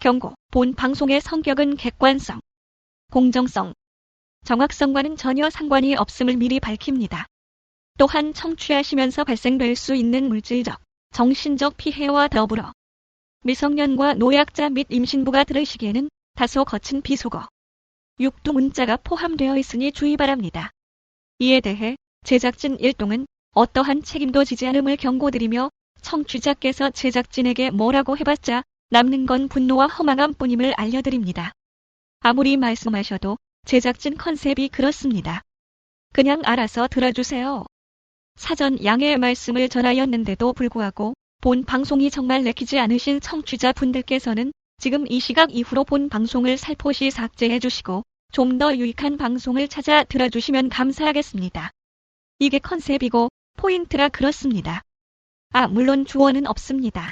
경고. 본 방송의 성격은 객관성, 공정성, 정확성과는 전혀 상관이 없음을 미리 밝힙니다. 또한 청취하시면서 발생될 수 있는 물질적, 정신적 피해와 더불어 미성년과 노약자 및 임신부가 들으시기에는 다소 거친 비속어, 육두 문자가 포함되어 있으니 주의 바랍니다. 이에 대해 제작진 일동은 어떠한 책임도 지지 않음을 경고드리며 청취자께서 제작진에게 뭐라고 해봤자 남는 건 분노와 허망함뿐임을 알려드립니다. 아무리 말씀하셔도 제작진 컨셉이 그렇습니다. 그냥 알아서 들어주세요. 사전 양해의 말씀을 전하였는데도 불구하고 본 방송이 정말 내키지 않으신 청취자분들께서는 지금 이 시각 이후로 본 방송을 살포시 삭제해 주시고 좀 더 유익한 방송을 찾아 들어주시면 감사하겠습니다. 이게 컨셉이고 포인트라 그렇습니다. 물론 주어는 없습니다.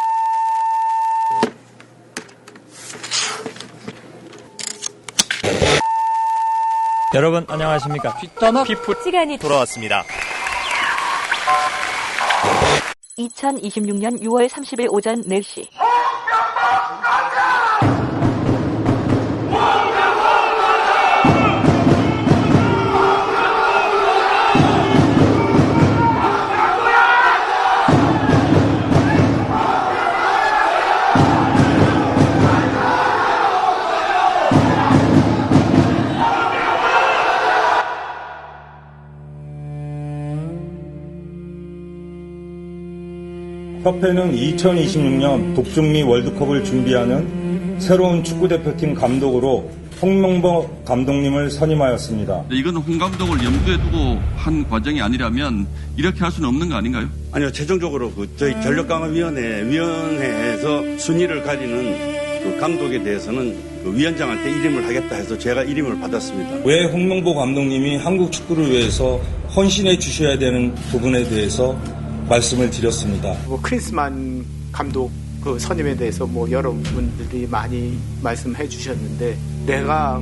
여러분 안녕하십니까? 뒷담화 피플 시간이 돌아왔습니다. 2026년 6월 30일 오전 4시 협회는 2026년 북중미 월드컵을 준비하는 새로운 축구대표팀 감독으로 홍명보 감독님을 선임하였습니다. 이건 홍 감독을 염두에 두고 한 과정이 아니라면 이렇게 할 수는 없는 거 아닌가요? 아니요, 최종적으로 저희 전력강화위원회에서 순위를 가리는 그 감독에 대해서는 그 위원장한테 이름을 하겠다 해서 제가 이름을 받았습니다. 왜 홍명보 감독님이 한국 축구를 위해서 헌신해 주셔야 되는 부분에 대해서 말씀을 드렸습니다. 크리스만 감독 그 선임에 대해서 여러분들이 많이 말씀해 주셨는데 내가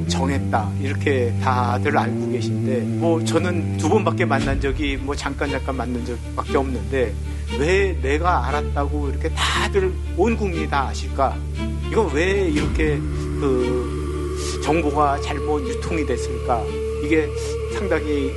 정했다 이렇게 다들 알고 계신데 저는 2번밖에 만난 적이 잠깐 만난 적밖에 없는데 왜 내가 알았다고 이렇게 다들 온 국민이 다 아실까? 이건 왜 이렇게 정보가 잘못 유통이 됐을까? 이게 상당히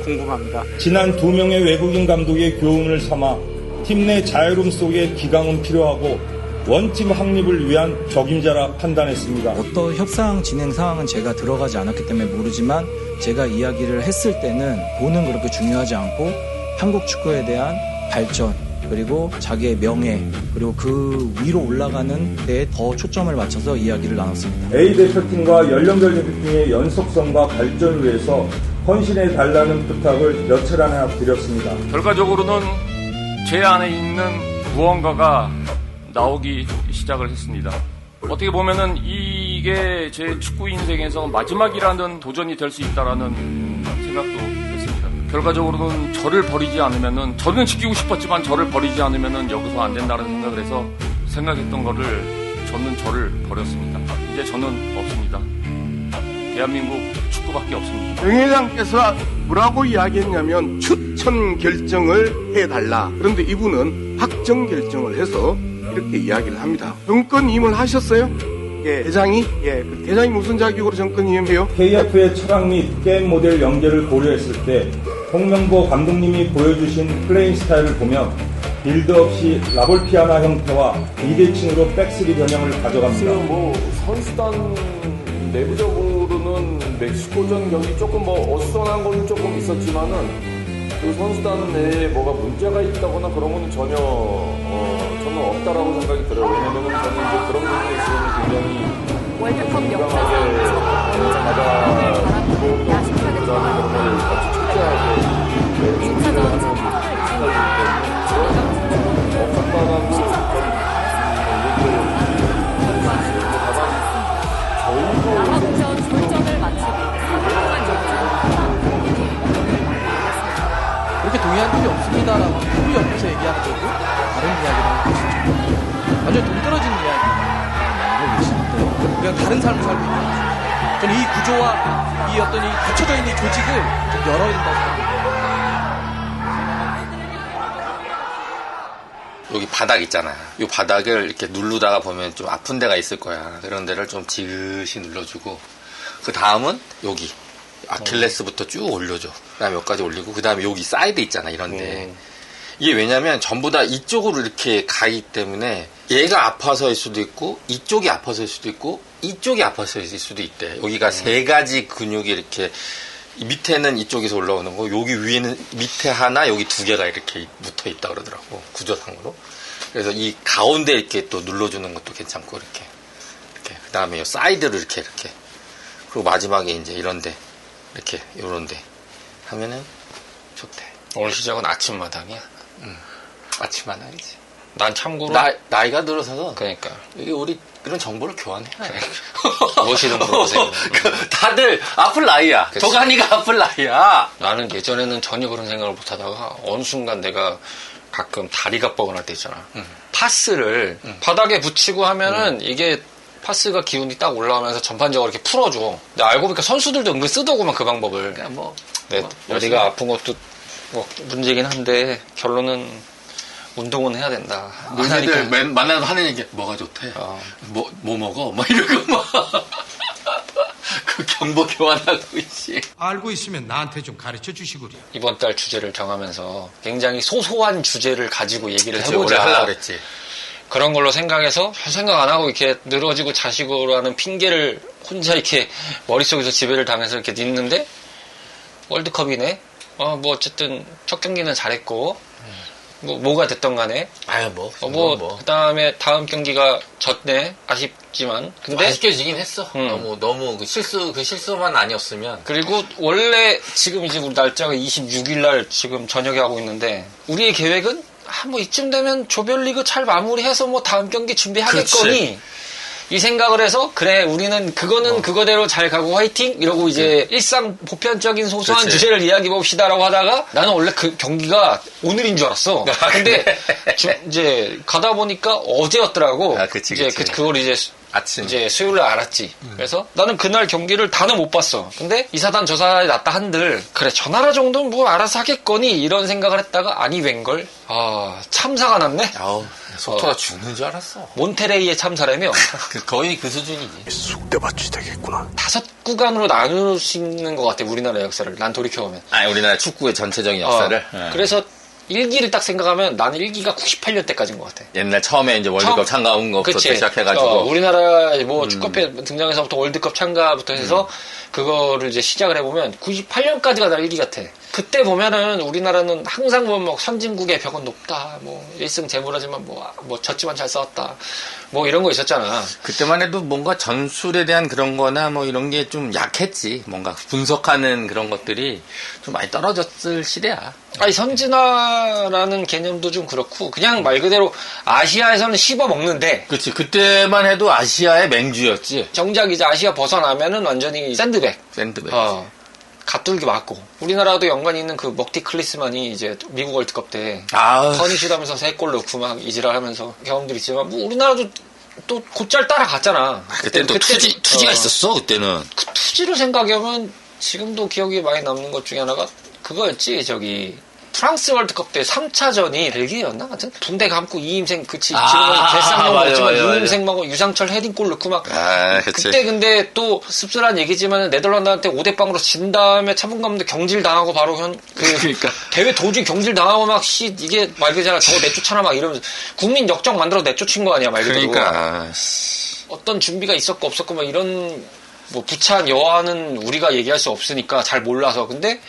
궁금합니다. 지난 2명의 외국인 감독의 교훈을 삼아 팀 내 자유로움 속에 기강은 필요하고 원팀 확립을 위한 적임자라 판단했습니다. 어떤 협상 진행 상황은 제가 들어가지 않았기 때문에 모르지만 제가 이야기를 했을 때는 돈은 그렇게 중요하지 않고 한국 축구에 대한 발전 그리고 자기의 명예 그리고 그 위로 올라가는 데에 더 초점을 맞춰서 이야기를 나눴습니다. A 대표팀과 연령별 대표팀의 연속성과 발전을 위해서 헌신해달라는 부탁을 며칠 안에 드렸습니다. 결과적으로는 제 안에 있는 무언가가 나오기 시작을 했습니다. 어떻게 보면은 이게 제 축구 인생에서 마지막이라는 도전이 될 수 있다라는 생각도 했습니다. 결과적으로는 저를 버리지 않으면은 저는 지키고 싶었지만 저를 버리지 않으면은 여기서 안 된다는 생각을 해서 생각했던 거를 저를 버렸습니다. 이제 저는 없습니다. 대한민국 축구밖에 없습니다. 정 회장께서 뭐라고 이야기했냐면 추천 결정을 해달라. 그런데 이분은 확정 결정을 해서 이렇게 이야기를 합니다. 정권 임을 하셨어요? 예. 대장이? 예. 대장이 무슨 자격으로 정권 임해요? KF의 철학 및 게임 모델 연계를 고려했을 때 홍명보 감독님이 보여주신 플레잉 스타일을 보면 빌드업 시 라볼피아나 형태와 2대칭으로 백스리 변형을 가져갑니다. 선수단 내부적으로는 멕시코전 경기 조금 어수선한 건 조금 있었지만은 그 선수단 내에 뭐가 문제가 있다거나 그런 건 전혀 저는 없다라고 생각이 들어요. 왜냐면은 저는 이제 그런 부분에 있어서는 굉장히 월드컵 건강하게 받아주고 그다음에 그런 걸 같이 철저하게 준비를 하는 생각이기 때문에 없었다라는 그렇게 동의한 적이 없습니다라고 축구 옆에서 얘기하는 거고 다른 이야기를 하고 계시죠. 완전 동떨어지는 이야기를 계시는데 그냥 다른 삶을 살고 있는 거죠. 저는 이 구조와 이 갖춰져 있는 이 조직을 좀 열어야 된다고 생각합니다. 여기 바닥 있잖아요. 이 바닥을 이렇게 누르다가 보면 좀 아픈 데가 있을 거야. 그런 데를 좀 지그시 눌러주고, 그 다음은 여기 아킬레스부터 쭉 올려줘. 그 다음에 여기까지 올리고, 그 다음에 여기 사이드 있잖아, 이런데. 이게 왜냐면 전부 다 이쪽으로 이렇게 가기 때문에 얘가 아파서일 수도 있고, 이쪽이 아파서일 수도 있고, 이쪽이 아파서일 수도 있대. 여기가 세 가지 근육이 이렇게, 밑에는 이쪽에서 올라오는 거, 여기 위에는 밑에 하나, 여기 두 개가 이렇게 붙어 있다 그러더라고, 구조상으로. 그래서 이 가운데 이렇게 또 눌러주는 것도 괜찮고, 이렇게. 그 다음에 이 사이드로 이렇게. 그리고 마지막에 이제 이런데, 이렇게, 요런데 하면은 좋대. 오늘 시작은 아침마당이야? 아침마당이지. 난 참고로. 나이가 늘어서서. 그러니까. 이게 우리 이런 정보를 교환해야 돼. 무엇이든 물어보세요. 다들 아플 나이야. 도가니가 아플 나이야. 나는 예전에는 전혀 그런 생각을 못 하다가 어느 순간 내가 가끔 다리가 뻐근할 때 있잖아. 파스를 바닥에 붙이고 하면은 이게 파스가 기운이 딱 올라오면서 전반적으로 이렇게 풀어줘. 근데 알고 보니까 선수들도 은근 쓰더구만 그 방법을. 그러니까 어디가 아픈 것도 뭐 문제긴 한데 결론은 운동은 해야 된다. 너희들 만나서 하는 얘기 뭐가 좋대? 뭐 먹어? 막 이러고 막 그 정보 교환하고 있지. 알고 있으면 나한테 좀 가르쳐 주시구려. 이번 달 주제를 정하면서 굉장히 소소한 주제를 가지고 얘기를 그치, 해보자. 오래 하려고 그랬지. 그런 걸로 생각해서 생각 안 하고 이렇게 늘어지고 자시고라는 핑계를 혼자 이렇게 머릿속에서 지배를 당해서 이렇게 있는데 월드컵이네. 뭐 어쨌든 첫 경기는 잘했고 뭐가 됐던 간에. 그다음에 다음 경기가 졌네. 아쉽지만. 근데 아쉽게 지긴 했어. 너무 그 실수만 아니었으면. 그리고 원래 지금 이제 우리 날짜가 26일 날 지금 저녁에 하고 있는데 우리의 계획은 뭐 이쯤 되면 조별리그 잘 마무리해서 뭐 다음 경기 준비하겠거니. 그렇지. 이 생각을 해서 그래 우리는 그거는 그거대로 잘 가고 화이팅 이러고 이제 일상 보편적인 소소한 그치. 주제를 이야기해 봅시다라고 하다가 나는 원래 그 경기가 오늘인 줄 알았어. 근데 이제 가다 보니까 어제였더라고. 그치. 이제 그걸 이제 아침 이제 수요일 날 알았지. 그래서 나는 그날 경기를 다는 못 봤어. 근데 이 사단 저 사단이 났다 한들 그래 저 나라 정도는 뭐 알아서 하겠거니 이런 생각을 했다가 아니 웬걸 참사가 났네. 속도가 죽는 줄 알았어. 몬테레이의 참사라며. 거의 그 수준이지. 쑥대밭이 되겠구나. 5구간으로 나눌 수 있는 것 같아 우리나라 역사를. 난 돌이켜보면. 우리나라 축구의 전체적인 역사를. 그래서 1기를 딱 생각하면 나는 1기가 98년 때까지인 것 같아. 옛날 처음에 이제 월드컵 참가 온 것부터 시작해가지고. 우리나라 뭐 축구협회 등장해서부터 월드컵 참가부터 해서 그거를 이제 시작을 해보면 98년까지가 나 1기 같아. 그때 보면은 우리나라는 항상 보면 뭐 선진국의 벽은 높다. 뭐 1승 재물하지만 뭐 졌지만 잘 싸웠다. 뭐 이런 거 있었잖아. 그때만 해도 뭔가 전술에 대한 그런 거나 뭐 이런 게 좀 약했지. 뭔가 분석하는 그런 것들이 좀 많이 떨어졌을 시대야. 아니 선진화라는 개념도 좀 그렇고 그냥 말 그대로 아시아에서는 씹어 먹는데. 그렇지. 그때만 해도 아시아의 맹주였지. 정작 이제 아시아 벗어나면은 완전히 샌드백. 갓둘기 맞고. 우리나라도 연관이 있는 그 먹튀 클리스만이 이제 미국 월드컵 때 허니슛 하면서 3골 넣고 막 이지랄 하면서 경험들이 있지만 뭐 우리나라도 또 곧잘 따라갔잖아. 그때는 또 투지가 있었어. 그때는. 그 투지를 생각해보면 지금도 기억이 많이 남는 것 중에 하나가 그거였지. 프랑스 월드컵 때 3차전이 벨기에였나? 하여튼 붕대 감고 이임생 지금은 결상력은 없지만 이임생하고 유상철 헤딩골 넣고 막 그때 근데 또 씁쓸한 얘기지만 네덜란드한테 5대0으로 진 다음에 차범감도 경질 당하고 바로 그러니까. 대회 도중에 경질 당하고 막 이게 말 그대로 저거 내쫓아라 막 이러면서 국민 역적 만들어 내쫓은 거 아니야 말 그대로. 그러니까 어떤 준비가 있었고 없었고 막 이런 뭐 부차한 여하는 우리가 얘기할 수 없으니까 잘 몰라서. 근데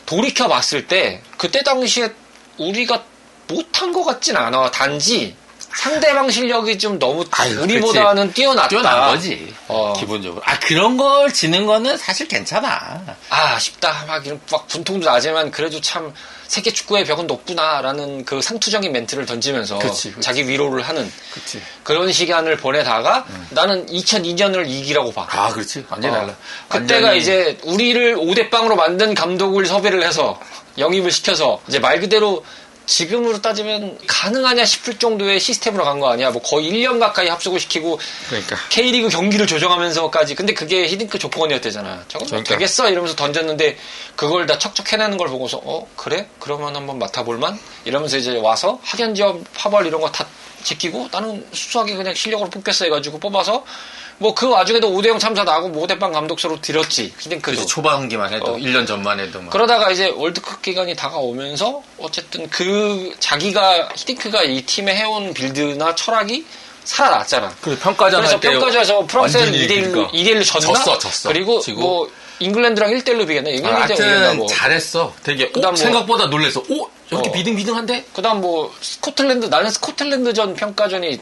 돌이켜 봤을 때 그때 당시에 우리가 못한 것 같진 않아. 단지 상대방 실력이 좀 너무 우리보다는 뛰어난 거지. 기본적으로. 그런 걸 지는 거는 사실 괜찮아. 아쉽다. 막 분통도 나지만 그래도 참 세계 축구의 벽은 높구나라는 그 상투적인 멘트를 던지면서 그치. 자기 위로를 하는 그런 시간을 보내다가 나는 2002년을 2기라고 봐. 그렇지. 완전히 달라. 그때가 이제 우리를 5대0으로 만든 감독을 섭외를 해서 영입을 시켜서 이제 말 그대로 지금으로 따지면 가능하냐 싶을 정도의 시스템으로 간 거 아니야. 뭐 거의 1년 가까이 합숙을 시키고 그러니까. K리그 경기를 조정하면서까지. 근데 그게 히딩크 조건이었대잖아. 저건 그러니까. 되겠어 이러면서 던졌는데 그걸 다 척척 해내는 걸 보고서 그래? 그러면 한번 맡아볼만? 이러면서 이제 와서 학연지원 파벌 이런 거 다 제끼고 나는 수수하게 그냥 실력으로 뽑겠어 해가지고 뽑아서 뭐 그 와중에도 5대0 참사 나고 모대빵 감독서로 들였지. 히딩크도. 초반기만 해도 1년 전만 해도 막. 그러다가 이제 월드컵 기간이 다가오면서 어쨌든 자기가 히딩크가 이 팀에 해온 빌드나 철학이 살아났잖아. 그래서 평가전 그래서 할 때 평가전에서 프랑스는 완전히 2대1로 졌나? 졌어. 그리고 지고. 뭐 잉글랜드랑 1대1로 비겼네. 하여튼 잘했어. 되게 그다음 생각보다 놀랬어. 이렇게 비등비등한데? 그다음 뭐 나는 스코틀랜드전 평가전이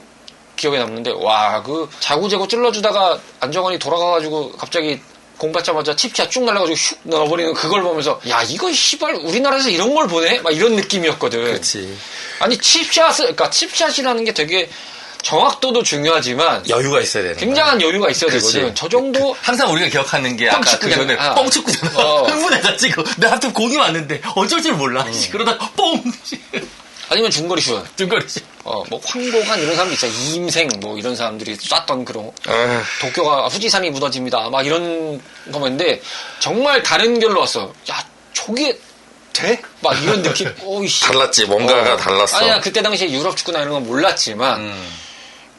기억에 남는데 와 그 자구재고 찔러주다가 안정환이 돌아가가지고 갑자기 공 받자마자 칩샷 쭉 날라가지고 슉 넣어버리는 그걸 보면서 야 이거 씨발 우리나라에서 이런 걸 보네? 막 이런 느낌이었거든. 그렇지. 아니 칩샷이라는 게 되게 정확도도 중요하지만 여유가 있어야 되는 굉장한 여유가 있어야 그치. 되거든. 저 정도 항상 우리가 기억하는 게 아까 그 전에 뻥축구잖아. 흥분해가지고 내 앞에 공이 왔는데 어쩔 줄 몰라. 그러다 뻥. 아니면 중거리 슛. 중거리 슛. 뭐 황보관 이런 사람들 있잖아. 이임생 뭐 이런 사람들이 쐈던 그런 도쿄가 후지산이 묻어집니다. 막 이런 거였는데 정말 다른 결로 왔어. 야 저게 돼? 막 이런 느낌. 오이씨. 달랐지. 뭔가가 달랐어. 아니야 그때 당시에 유럽 축구나 이런 건 몰랐지만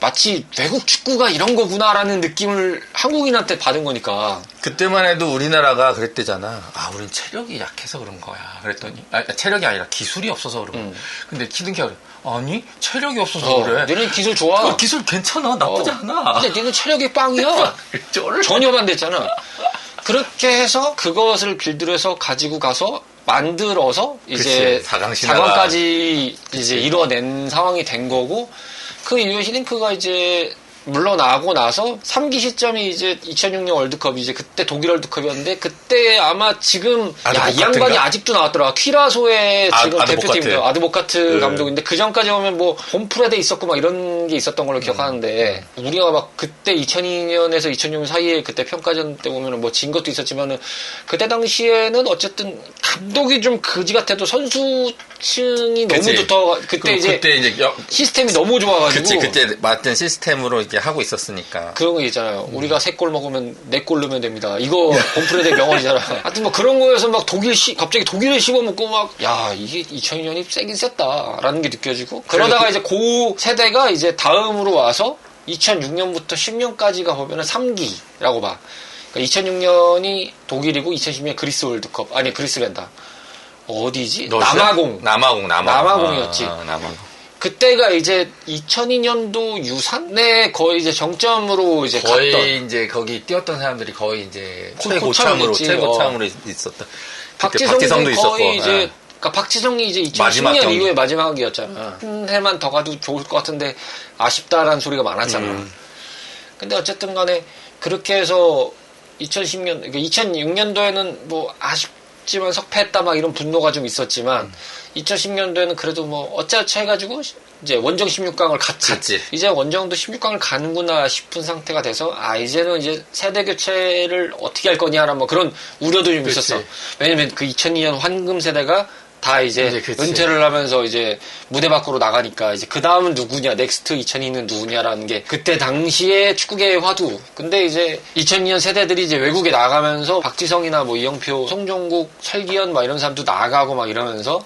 마치 외국 축구가 이런 거구나라는 느낌을 한국인한테 받은 거니까. 그때만 해도 우리나라가 그랬대잖아. 우린 체력이 약해서 그런 거야. 그랬더니 체력이 아니라 기술이 없어서 그런 거야. 근데 히딩크가 아니 체력이 없어서 그래. 너는 기술 좋아. 기술 괜찮아. 나쁘지 않아. 근데 너는 체력이 빵이야. 전혀 반대했잖아. 그렇게 해서 그것을 빌드로 해서 가지고 가서 만들어서 이제 4강까지 이제 이뤄낸 상황이 된 거고 그 이후에 히딩크가 이제 물러나고 나서 3기 시점이 이제 2006년 월드컵이 이제 그때 독일 월드컵이었는데 그때 아마 지금 이 양반이 아직도 나왔더라. 퀴라소의 지금 대표팀 아드보카트 감독인데 그 전까지 보면 뭐 홈프레데 있었고 막 이런 게 있었던 걸로 기억하는데 우리가 막 그때 2002년에서 2006년 사이에 그때 평가전 때 보면은 뭐 진 것도 있었지만은 그때 당시에는 어쨌든 감독이 좀 거지 같아도 선수층이 너무 좋다. 그때 이제 시스템이 너무 좋아가지고 그때 맞던 시스템으로 이렇게 하고 있었으니까. 그런 거 있잖아요. 우리가 3골 먹으면 4골 넣으면 됩니다. 이거 홈프레데 명언이잖아. 하여튼 뭐 그런 거에서 막 갑자기 독일을 씹어먹고 막, 야, 이게 2002년이 세긴 셌다라는 게 느껴지고. 그러다가 이제 그 세대가 이제 다음으로 와서 2006년부터 10년까지가 보면은 3기라고 봐. 그러니까 2006년이 독일이고 2010년 그리스 월드컵. 아니, 그리스랜다. 어디지? 남아공이었지. 남아공. 그때가 이제 2002년도 유산에 거의 이제 정점으로 이제 거의 갔던. 이제 거기 뛰었던 사람들이 거의 이제 최고참으로 있었다. 박지성도 있었고. 거의 이제 그러니까 박지성이 이제 2010년 이후에 마지막이었잖아. 한 해만 더 가도 좋을 것 같은데 아쉽다라는 소리가 많았잖아. 근데 어쨌든 간에 그렇게 해서 2010년, 그러니까 2006년도에는 뭐 아쉽지만 석패했다 막 이런 분노가 좀 있었지만 2010년도에는 그래도 뭐 어쩌고저쩌고 해가지고 이제 원정 16강을 갔지. 이제 원정도 16강을 가는구나 싶은 상태가 돼서 이제는 이제 세대 교체를 어떻게 할 거냐라는 뭐 그런 우려도 좀 있었어. 왜냐면 그 2002년 황금 세대가 다 이제 은퇴를 하면서 이제 무대 밖으로 나가니까 이제 그 다음은 누구냐, 넥스트 2002는 누구냐라는 게 그때 당시에 축구계의 화두. 근데 이제 2002년 세대들이 이제 외국에 나가면서 박지성이나 뭐 이영표, 송종국, 설기현 막 이런 사람도 나가고 막 이러면서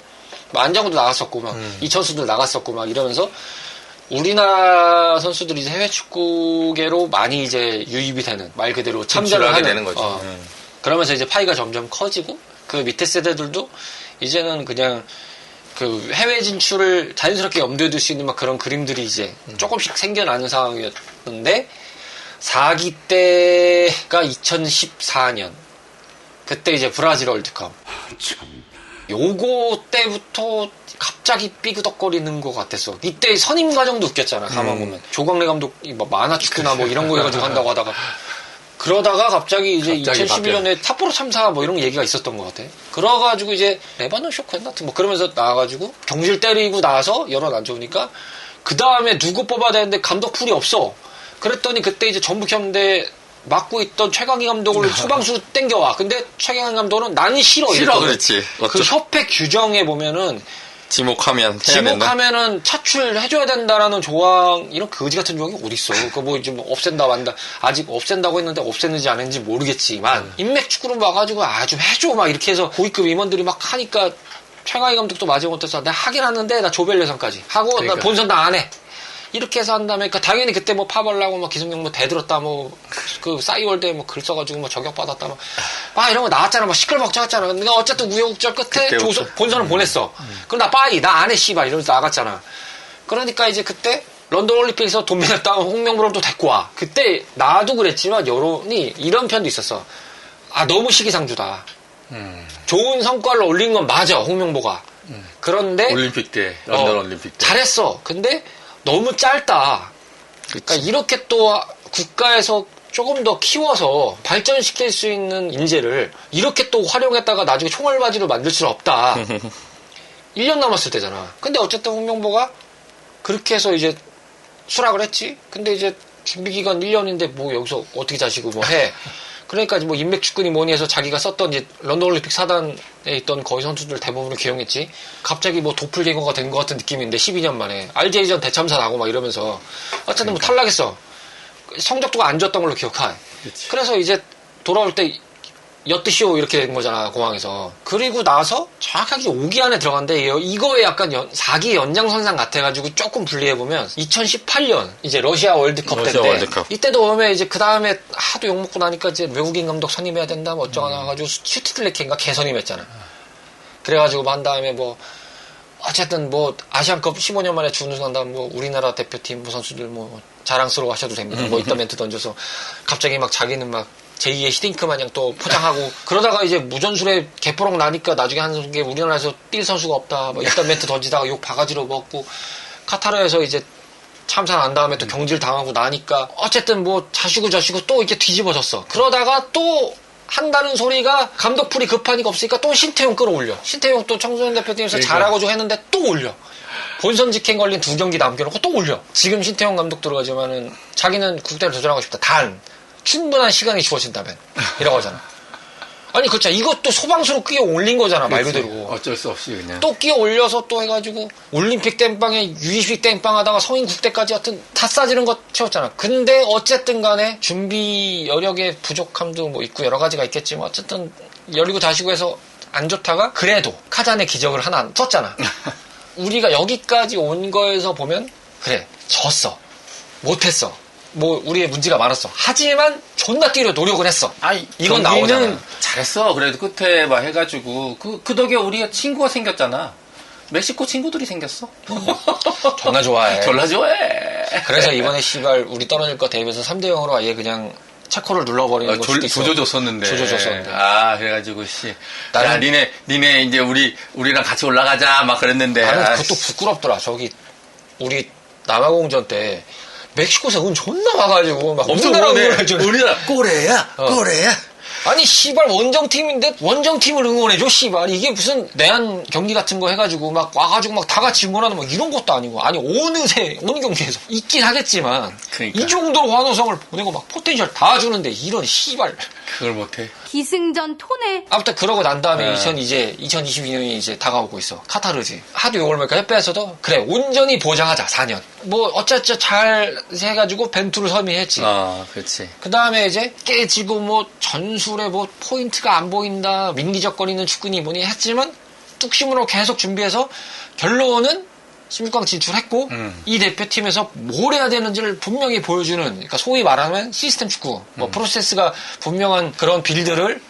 안정우도 나갔었고 막 이천수도 나갔었고 막 이러면서 우리나라 선수들이 이제 해외 축구계로 많이 이제 유입이 되는 말 그대로 참전을 하게 되는 거죠. 그러면서 이제 파이가 점점 커지고 그 밑에 세대들도 이제는 그냥 그 해외 진출을 자연스럽게 염두에 둘 수 있는 막 그런 그림들이 이제 조금씩 생겨나는 상황이었는데 4기 때가 2014년 그때 이제 브라질 월드컵 요거 때부터 갑자기 삐그덕거리는 것 같았어. 이때 선임 과정도 웃겼잖아. 가만 보면 조광래 감독이 뭐 만화축구나 뭐 이런 거 해가지고 한다고 하다가 그러다가 갑자기 이제 2011년에 삿포로 참사 뭐 이런 얘기가 있었던 것 같아. 그래가지고 이제 레바논 쇼크였나? 뭐 그러면서 나와가지고 경질 때리고 나서 여론 안 좋으니까 그 다음에 누구 뽑아야 되는데 감독 풀이 없어. 그랬더니 그때 이제 전북현대 맡고 있던 최강희 감독을 소방수 땡겨와. 근데 최강희 감독은 나는 싫어. 그렇지. 그 협회 규정에 보면은 지목하면 지목하면은 차출해줘야 된다라는 조항, 이런 거지 같은 조항이 어딨어. 그 뭐 이제 뭐 없앤다 만다. 아직 없앤다고 했는데 없앴는지 안 했는지 모르겠지만 인맥 축구를 와가지고 좀 해줘 막 이렇게 해서 고위급 임원들이 막 하니까 최강희 감독도 마지막 못해서 내가 하긴 하는데 나 조별 예선까지 하고 그러니까. 나 본선 다 안 해. 이렇게 해서 한 다음에, 당연히 그때 뭐 파벌라고 뭐 기성용 뭐 대들었다, 그 싸이월드에 뭐 글 써가지고 뭐 저격받았다, 이런 거 나왔잖아. 뭐 시끌벅 적었잖아. 근데 어쨌든 우여곡절 끝에 본선을 보냈어. 그럼 나 안 해, 씨발. 이러면서 나갔잖아. 그러니까 이제 그때 런던 올림픽에서 돈 빌렸다 홍명보를 또 데리고 와. 그때 나도 그랬지만 여론이 이런 편도 있었어. 너무 시기상주다. 좋은 성과를 올린 건 맞아, 홍명보가. 그런데. 올림픽 때, 런던 올림픽 때. 잘했어. 근데 너무 짧다. 그러니까 이렇게 또 국가에서 조금 더 키워서 발전시킬 수 있는 인재를 이렇게 또 활용했다가 나중에 총알바지로 만들 수는 없다. 1년 남았을 때잖아. 근데 어쨌든 홍명보가 그렇게 해서 이제 수락을 했지. 근데 이제 준비기간 1년인데 뭐 여기서 어떻게 자시고 뭐 해. 그러니까 뭐 인맥축구니 뭐니 해서 자기가 썼던 이제 런던 올림픽 사단에 있던 거의 선수들 대부분을 기용했지. 갑자기 뭐 도플갱어가 된 것 같은 느낌인데 12년 만에 RJ전 대참사 나고 막 이러면서 어쨌든 뭐 탈락했어. 성적도가 안 좋았던 걸로 기억해. 그래서 이제 돌아올 때 엿드시오 이렇게 된 거잖아, 공항에서. 그리고 나서 정확하게 5기 안에 들어간데 이거에 약간 4기 연장선상 같아가지고 조금 분리해보면 2018년 이제 러시아 월드컵 때인데 이때도 보면 이제 그 다음에 하도 욕먹고 나니까 이제 외국인 감독 선임해야 된다 뭐 어쩌고 나가지고 슈티틀레케인가 개선임했잖아. 그래가지고 한 다음에 뭐 어쨌든 뭐 아시안컵 15년 만에 준우승한 다음 뭐 우리나라 대표팀 뭐 선수들 뭐 자랑스러워 하셔도 됩니다. 뭐 이딴 멘트 던져서 갑자기 막 자기는 막 제2의 히딩크 마냥 또 포장하고 그러다가 이제 무전술에 개포록 나니까 나중에 한 게 우리나라에서 뛸 선수가 없다 뭐 이딴 멘트 던지다가 욕 바가지로 먹고 카타르에서 이제 참사 난 다음에 또 경질 당하고 나니까 어쨌든 뭐 자시고 또 이렇게 뒤집어졌어. 그러다가 또 한다는 소리가 감독풀이 급하니까 없으니까 또 신태용 끌어올려. 신태용 또 청소년 대표팀에서 잘하고 좀 했는데 또 올려. 본선 직행 걸린 2경기 남겨놓고 또 올려. 지금 신태용 감독 들어가지만은 자기는 국대를 도전하고 싶다. 단 충분한 시간이 주어진다면 이라고 하잖아. 아니 그렇죠. 이것도 소방수로 끼어 올린 거잖아. 말 그대로. 어쩔 수 없이 그냥. 또 끼어 올려서 또 해가지고 올림픽 땜빵에 유이식 땜빵 하다가 성인 국대까지 하여튼 다 싸지는 거 채웠잖아. 근데 어쨌든 간에 준비 여력의 부족함도 뭐 있고 여러 가지가 있겠지만 어쨌든 열리고 다시고 해서 안 좋다가 그래도 카잔의 기적을 하나 썼잖아. 우리가 여기까지 온 거에서 보면 그래 졌어. 못했어. 뭐 우리의 문제가 많았어. 하지만 존나 뛰려 노력을 했어. 이건 나오잖아. 잘했어. 그래도 끝에 막 해가지고 그 덕에 우리가 친구가 생겼잖아. 멕시코 친구들이 생겼어. 존나 좋아해. 졸라 좋아해. 그래서 이번에 씨발 우리 떨어질 거 대비해서 3대0으로 아예 그냥 차코를 눌러버리는 거 수도 있어. 조져줬었는데. 조져줬었는데. 그래가지고 씨. 야 니네 이제 우리랑 같이 올라가자 막 그랬는데. 나는 그것도 부끄럽더라. 저기 우리 남아공전 때 멕시코에서 운 존나 와가지고 막 엄청 우리나라 꼬레야. 아니 씨발 원정팀인데 원정팀을 응원해줘 씨발. 이게 무슨 내한 경기 같은 거 해가지고 막 와가지고 막 다 같이 응원하는 막 이런 것도 아니고 아니 어느 경기에서 있긴 하겠지만 그러니까. 이 정도로 환호성을 보내고 막 포텐셜 다 주는데 이런 씨발 그걸 못해. 기승전 토네. 아무튼 그러고 난 다음에 2022년이 이제 다가오고 있어. 카타르지. 하도 욕을 먹으니까 협회에서도 그래 온전히 보장하자 4년. 뭐 어쩌저쩌 잘 해가지고 벤투를 선임했지. 그렇지. 그 다음에 이제 깨지고 뭐 전술에 뭐 포인트가 안 보인다 민기적거리는 축구니 뭐니 했지만 뚝심으로 계속 준비해서 결론은 16강 진출했고 이 대표팀에서 뭘 해야 되는지를 분명히 보여주는 그러니까 소위 말하면 시스템 축구 뭐 프로세스가 분명한 그런 빌드를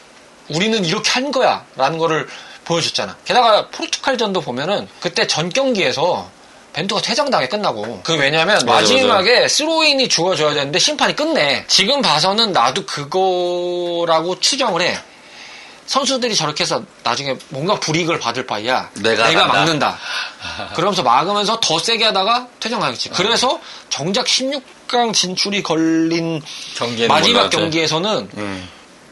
우리는 이렇게 한 거야 라는 거를 보여줬잖아. 게다가 포르투갈전도 보면은 그때 전 경기에서 벤투가 퇴장당해 끝나고 왜냐면 마지막에 스로인이 주어져야 되는데 심판이 끝내. 지금 봐서는 나도 그거라고 추정을 해. 선수들이 저렇게 해서 나중에 뭔가 불이익을 받을 바에야 내가 막는다. 그러면서 막으면서 더 세게 하다가 퇴장당했지. 그래서 정작 16강 진출이 걸린 마지막 경기에서는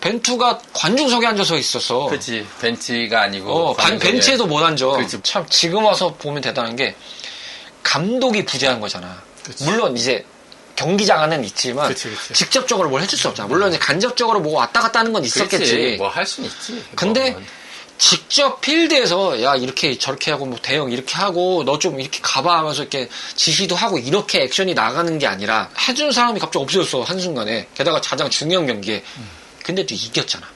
벤투가 관중석에 앉아서 있었어. 그렇지. 벤치가 아니고 벤치에도 못 앉아. 그치. 참 지금 와서 보면 대단한 게 감독이 부재한 거잖아. 그치. 물론 이제 경기장 안에는 있지만 그치. 직접적으로 뭘 해줄 수 없잖아. 물론 이제 간접적으로 뭐 왔다 갔다 하는 건 있었겠지. 뭐 할 수는 있지. 근데 직접 필드에서 야 이렇게 저렇게 하고 뭐 대형 이렇게 하고 너 좀 이렇게 가봐 하면서 이렇게 지시도 하고 이렇게 액션이 나가는 게 아니라 해준 사람이 갑자기 없어졌어 한순간에. 게다가 가장 중요한 경기에. 근데 또 이겼잖아.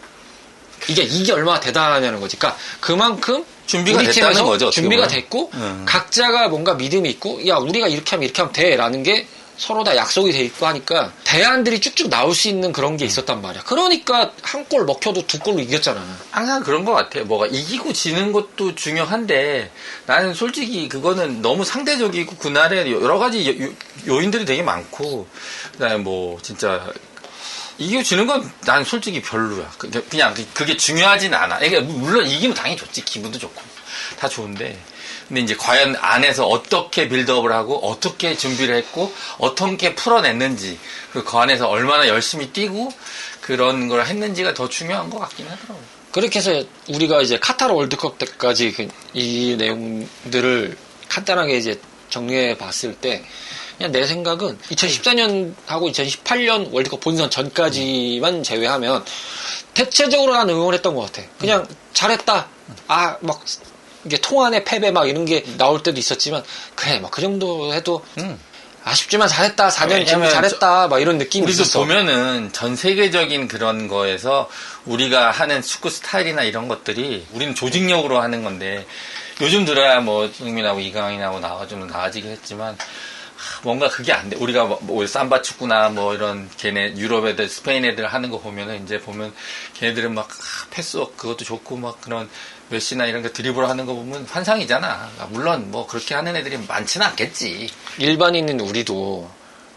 이게 얼마나 대단하냐는 거지. 그러니까 그만큼 준비가 우리 됐다는 팀에서 거죠. 준비가 됐고 각자가 뭔가 믿음이 있고 야 우리가 이렇게 하면 돼라는 게 서로 다 약속이 돼 있고 하니까 대안들이 쭉쭉 나올 수 있는 그런 게 있었단 말이야. 그러니까 한 골 먹혀도 2골로 이겼잖아. 항상 그런 것 같아요. 뭐가 이기고 지는 것도 중요한데 나는 솔직히 그거는 너무 상대적이고 그날에 여러 가지 요인들이 되게 많고 그다음에 뭐 진짜 이기고 지는 건 난 솔직히 별로야. 그냥 그게 중요하진 않아. 그러니까 물론 이기면 당연히 좋지. 기분도 좋고 다 좋은데 근데 이제 과연 안에서 어떻게 빌드업을 하고 어떻게 준비를 했고 어떻게 풀어냈는지 그 안에서 얼마나 열심히 뛰고 그런 걸 했는지가 더 중요한 것 같긴 하더라고요. 그렇게 해서 우리가 이제 카타르 월드컵 때까지 이 내용들을 간단하게 이제 정리해 봤을 때 그냥 내 생각은 2014년하고 2018년 월드컵 본선 전까지만 제외하면 대체적으로 난 응원했던 것 같아. 그냥 잘했다. 막 이게 통안의 패배 막 이런 게 나올 때도 있었지만 그래 막 그 정도 해도 아쉽지만 잘했다. 4년 지금 잘했다. 막 이런 느낌이 우리도 있었어. 보면은 전 세계적인 그런 거에서 우리가 하는 축구 스타일이나 이런 것들이 우리는 조직력으로 하는 건데 요즘 들어야 뭐 흥민하고 이강인하고 좀 나아지긴 했지만 뭔가 그게 안 돼. 우리가 뭐 삼바 축구나 뭐 이런 걔네 유럽 애들, 스페인 애들 하는 거 보면은 이제 보면 걔네들은 막 패스워크 그것도 좋고 막 그런 메시나 이런 거 드리블 하는 거 보면 환상이잖아. 물론 뭐 그렇게 하는 애들이 많지는 않겠지. 일반인인 우리도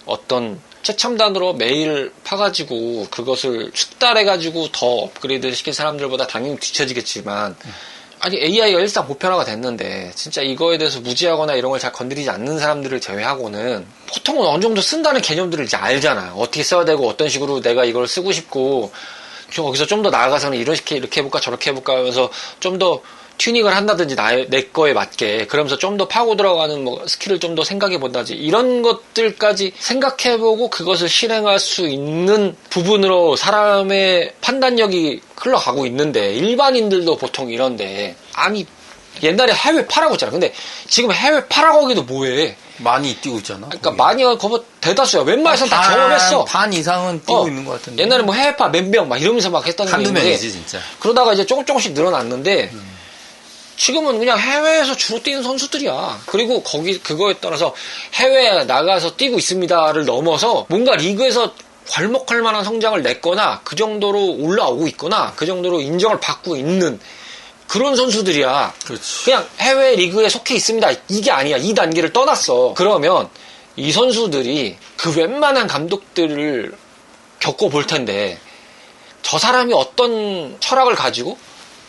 어떤 최첨단으로 매일 파가지고 그것을 숙달해가지고 더 업그레이드 시킨 사람들보다 당연히 뒤처지겠지만 아니 AI가 일상 보편화가 됐는데 진짜 이거에 대해서 무지하거나 이런 걸 잘 건드리지 않는 사람들을 제외하고는 보통은 어느 정도 쓴다는 개념들을 이제 알잖아. 어떻게 써야 되고 어떤 식으로 내가 이걸 쓰고 싶고 거기서 좀 더 나아가서는 이렇게 해볼까 저렇게 해볼까 하면서 좀 더 튜닝을 한다든지 내 거에 맞게 그러면서 좀 더 파고 들어가는 뭐 스킬을 좀 더 생각해 본다든지 이런 것들까지 생각해보고 그것을 실행할 수 있는 부분으로 사람의 판단력이 흘러가고 있는데 일반인들도 보통 이런데 아니 옛날에 해외 파라고 했잖아. 근데 지금 해외 파라고 하기도 뭐해. 많이 뛰고 있잖아. 그러니까 많이 거의 대다수야. 웬만해서는 다 경험했어. 반 이상은 뛰고 있는 것 같은데. 옛날에 뭐 해외파 몇 명 막 이러면서 막 했던 게 한두 있는데 명이지 진짜. 그러다가 이제 조금씩 늘어났는데 지금은 그냥 해외에서 주로 뛰는 선수들이야. 그리고 그거에 따라서 해외에 나가서 뛰고 있습니다를 넘어서 뭔가 리그에서 괄목할 만한 성장을 냈거나 그 정도로 올라오고 있거나 그 정도로 인정을 받고 있는 그런 선수들이야. 그렇지. 그냥 해외 리그에 속해 있습니다. 이게 아니야. 이 단계를 떠났어. 그러면 이 선수들이 그 웬만한 감독들을 겪어볼 텐데 저 사람이 어떤 철학을 가지고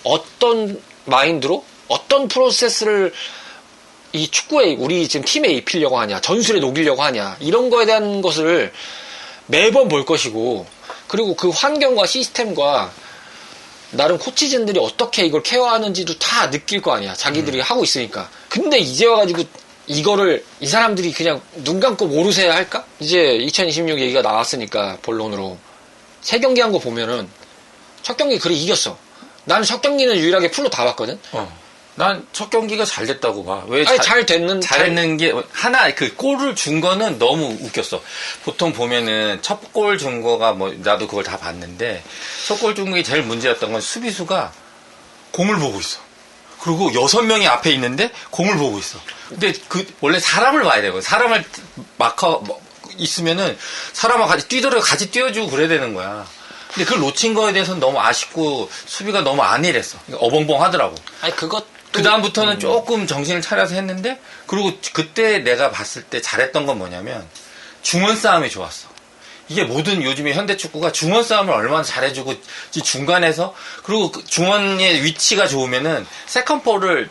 어떤 마인드로 어떤 프로세스를 이 축구에 우리 지금 팀에 입히려고 하냐 전술에 녹이려고 하냐 이런 거에 대한 것을 매번 볼 것이고 그리고 그 환경과 시스템과 나름 코치진들이 어떻게 이걸 케어하는지도 다 느낄 거 아니야. 자기들이 하고 있으니까. 근데 이제 와가지고 이거를 이 사람들이 그냥 눈 감고 모르세요 할까? 이제 2026 얘기가 나왔으니까 본론으로 3경기 한 거 보면은 첫 경기 그래 이겼어. 나는 첫 경기는 유일하게 풀로 다 봤거든. 난 첫 경기가 잘 됐다고 봐. 왜 잘했는 게 하나 그 골을 준 거는 너무 웃겼어. 보통 보면은 첫 골 준 거가 뭐 나도 그걸 다 봤는데 첫 골 준 게 제일 문제였던 건 수비수가 공을 보고 있어. 그리고 6명이 앞에 있는데 공을 보고 있어. 근데 원래 사람을 봐야 되고 사람을 마커 있으면은 사람하고 같이 뛰어주고 그래야 되는 거야. 근데 그걸 놓친 거에 대해서는 너무 아쉽고 수비가 너무 안일했어. 그러니까 어벙벙 하더라고. 아니 그 다음부터는 조금 정신을 차려서 했는데 그리고 그때 내가 봤을 때 잘했던 건 뭐냐면 중원 싸움이 좋았어. 이게 모든 요즘에 현대 축구가 중원 싸움을 얼마나 잘해주고 중간에서 그리고 중원의 위치가 좋으면은 세컨볼을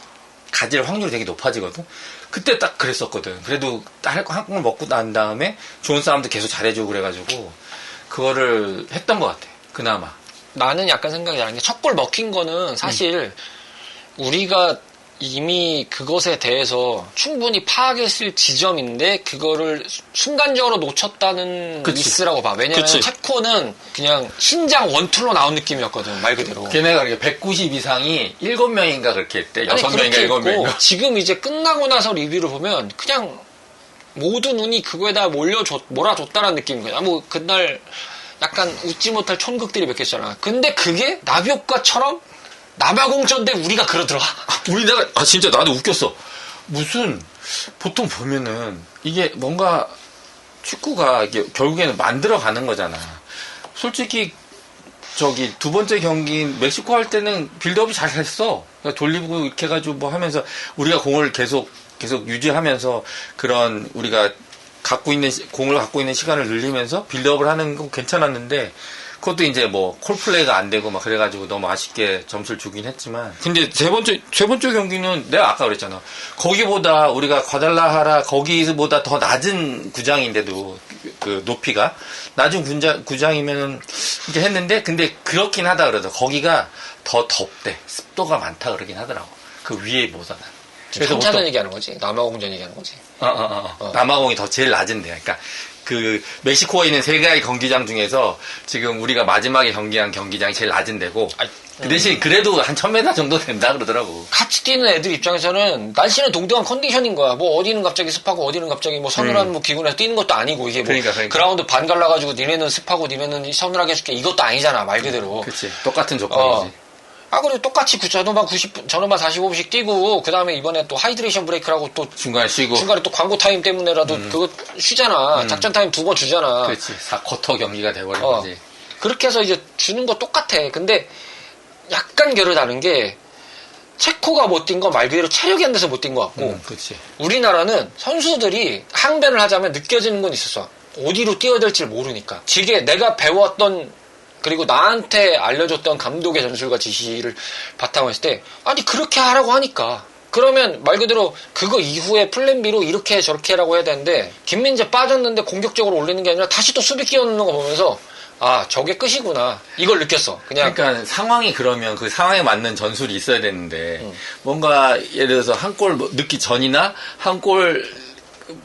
가질 확률이 되게 높아지거든. 그때 딱 그랬었거든. 그래도 한 골 먹고 난 다음에 좋은 싸움도 계속 잘해주고 그래가지고 그거를 했던 것 같아. 그나마. 나는 약간 생각이 나는 게 첫 골 먹힌 거는 사실 우리가 이미 그것에 대해서 충분히 파악했을 지점인데 그거를 순간적으로 놓쳤다는 미스라고 봐. 왜냐면 체코는 그냥 신장 원툴로 나온 느낌이었거든, 말 그대로. 걔네가 190 이상이 7명인가 그렇게 했대. 6명인가 7명인가. 지금 이제 끝나고 나서 리뷰를 보면 그냥 모든 운이 그거에다 몰아줬다라는 느낌인 거야. 뭐 그날 약간 웃지 못할 촌극들이 몇 개 있잖아. 근데 그게 나비효과처럼 남아공전대 우리가 그러더라. 우리나라 진짜 나도 웃겼어. 무슨 보통 보면은 이게 뭔가 축구가 이게 결국에는 만들어가는 거잖아. 솔직히 저기 두 번째 경기인 멕시코 할 때는 빌드업이 잘 했어. 그러니까 돌리고 이렇게 해가지고 뭐 하면서 우리가 공을 계속 유지하면서 그런 우리가 공을 갖고 있는 시간을 늘리면서 빌드업을 하는 건 괜찮았는데. 그것도 이제 뭐 콜플레이가 안 되고 막 그래가지고 너무 아쉽게 점수를 주긴 했지만 근데 세 번째 경기는 내가 아까 그랬잖아. 거기보다 우리가 과달라하라 거기보다 더 낮은 구장인데도 그 높이가 낮은 구장이면은 이렇게 했는데 근데 그렇긴 하다 그러더라고. 거기가 더 덥대. 습도가 많다 그러긴 하더라고. 그 위에보다는. 그래서 3차전 얘기하는 거지. 남아공전 얘기하는 거지. 남아공이 더 제일 낮은데. 그러니까 그 멕시코에 있는 세 개의 경기장 중에서 지금 우리가 마지막에 경기한 경기장이 제일 낮은 데고 그 대신 그래도 한 1000m 정도 된다 그러더라고. 같이 뛰는 애들 입장에서는 날씨는 동등한 컨디션인 거야. 뭐 어디는 갑자기 습하고 어디는 갑자기 뭐 서늘한 뭐 기분에서 뛰는 것도 아니고 이게 뭐 그러니까. 그라운드 반 갈라가지고 니네는 습하고 니네는 서늘하게 해줄게 이것도 아니잖아 말 그대로. 그렇지. 똑같은 조건이지. 그리고 똑같이 전후반 45분씩 뛰고, 그 다음에 이번에 또 하이드레이션 브레이크라고 또. 중간에 쉬고. 중간에 또 광고 타임 때문에라도 그거 쉬잖아. 작전 타임 2번 주잖아. 그렇지. 4쿼터 경기가 돼버린 거지. 그렇게 해서 이제 주는 거 똑같아. 근데 약간 결을 다른 게, 체코가 못 뛴 건 말 그대로 체력이 안 돼서 못 뛴 것 같고. 그렇지. 우리나라는 선수들이 항변을 하자면 느껴지는 건 있었어. 어디로 뛰어야 될지를 모르니까. 지게 내가 배웠던 그리고 나한테 알려줬던 감독의 전술과 지시를 바탕으로 했을 때 아니 그렇게 하라고 하니까 그러면 말 그대로 그거 이후에 플랜 B로 이렇게 저렇게 하라고 해야 되는데 김민재 빠졌는데 공격적으로 올리는 게 아니라 다시 또 수비 끼워넣는 거 보면서 아 저게 끝이구나 이걸 느꼈어. 그러니까 상황이 그러면 그 상황에 맞는 전술이 있어야 되는데 뭔가 예를 들어서 한 골 넣기 전이나 한 골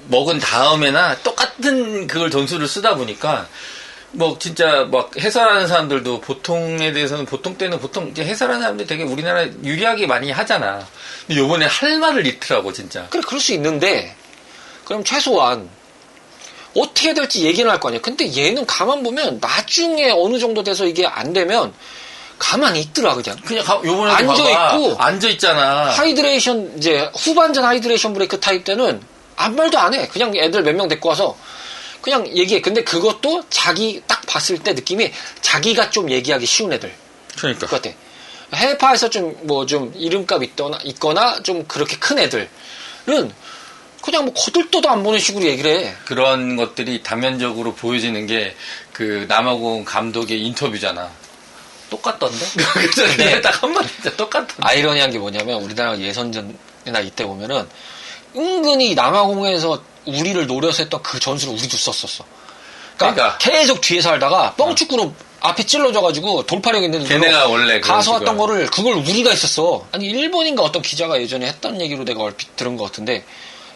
먹은 다음에나 똑같은 그걸 전술을 쓰다 보니까 뭐 진짜 막 해설하는 사람들도 보통에 대해서는 보통 때는 보통 이제 해설하는 사람들이 되게 우리나라 유리하게 많이 하잖아. 근데 요번에 할 말을 잃더라고 진짜. 그래 그럴 수 있는데 그럼 최소한 어떻게 될지 얘기는 할 거 아니야. 근데 얘는 가만 보면 나중에 어느 정도 돼서 이게 안 되면 가만히 있더라 그냥 요번에 앉아있고 앉아있잖아. 하이드레이션 이제 후반전 하이드레이션 브레이크 타임 때는 아무 말도 안 해. 그냥 애들 몇 명 데리고 와서 그냥 얘기해. 근데 그것도 자기 딱 봤을 때 느낌이 자기가 좀 얘기하기 쉬운 애들. 그러니까. 그 같아. 해외파에서 좀 이름값 있거나 좀 그렇게 큰 애들은 그냥 뭐 거들떠도 안 보는 식으로 얘기를 해. 그런 것들이 단면적으로 보여지는 게 그 남아공 감독의 인터뷰잖아. 똑같던데? 네. 딱 한마디 똑같던데. 아이러니한 게 뭐냐면 우리나라 예선전이나 이때 보면은 은근히 남아공에서 우리를 노려서 했던 그 전술을 우리도 썼었어. 그러니까 계속 뒤에서 하다가 뻥축구로 앞에 찔러져가지고 돌파력 있는 걔네가 원래 가서 왔던 거를 그걸 우리가 했었어. 아니 일본인가 어떤 기자가 예전에 했던 얘기로 내가 얼핏 들은 것 같은데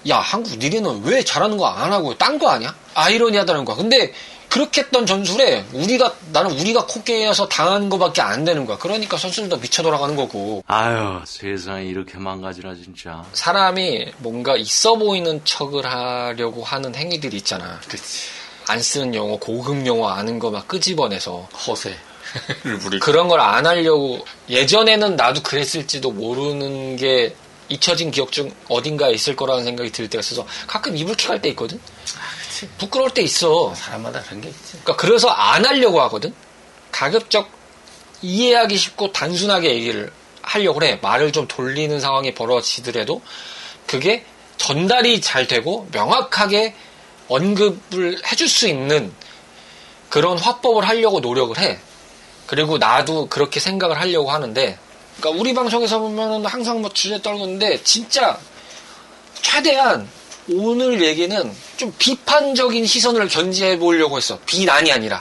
야 한국 니네는 왜 잘하는 거 안 하고 딴 거 아니야? 아이러니하다는 거야. 근데 그렇게 했던 전술에 나는 우리가 코끼여서 당하는 거밖에 안 되는 거야. 그러니까 선수들도 미쳐 돌아가는 거고. 아유 세상이 이렇게 망가지나 진짜. 사람이 뭔가 있어 보이는 척을 하려고 하는 행위들이 있잖아. 그치. 안 쓰는 용어, 고급 용어 아는 거 막 끄집어내서 허세. 그런 걸 안 하려고. 예전에는 나도 그랬을지도 모르는 게 잊혀진 기억 중 어딘가에 있을 거라는 생각이 들 때가 있어서 가끔 이불킥 할 때 있거든. 부끄러울 때 있어. 사람마다 그런 게 있지. 그러니까 그래서 안 하려고 하거든. 가급적 이해하기 쉽고 단순하게 얘기를 하려고 해. 말을 좀 돌리는 상황이 벌어지더라도 그게 전달이 잘 되고 명확하게 언급을 해줄 수 있는 그런 화법을 하려고 노력을 해. 그리고 나도 그렇게 생각을 하려고 하는데, 그러니까 우리 방송에서 보면은 항상 뭐 주제 떨구는데 진짜 최대한 오늘 얘기는 좀 비판적인 시선을 견지해 보려고 했어. 비난이 아니라.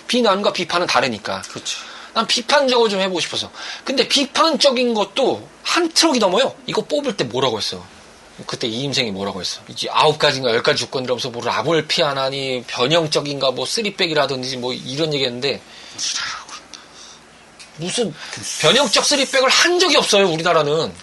비난과 비판은 다르니까. 그렇지. 난 비판적으로 좀 해보고 싶어서. 근데 비판적인 것도 한 트럭이 넘어요. 이거 뽑을 때 뭐라고 했어? 그때 이임생이 뭐라고 했어? 이제 9가지인가 10가지 조건이라면서 뭐 라볼 피아나니 변형적인가 뭐 3백이라든지 뭐 이런 얘기 했는데 무슨 변형적 3백을 한 적이 없어요, 우리나라는.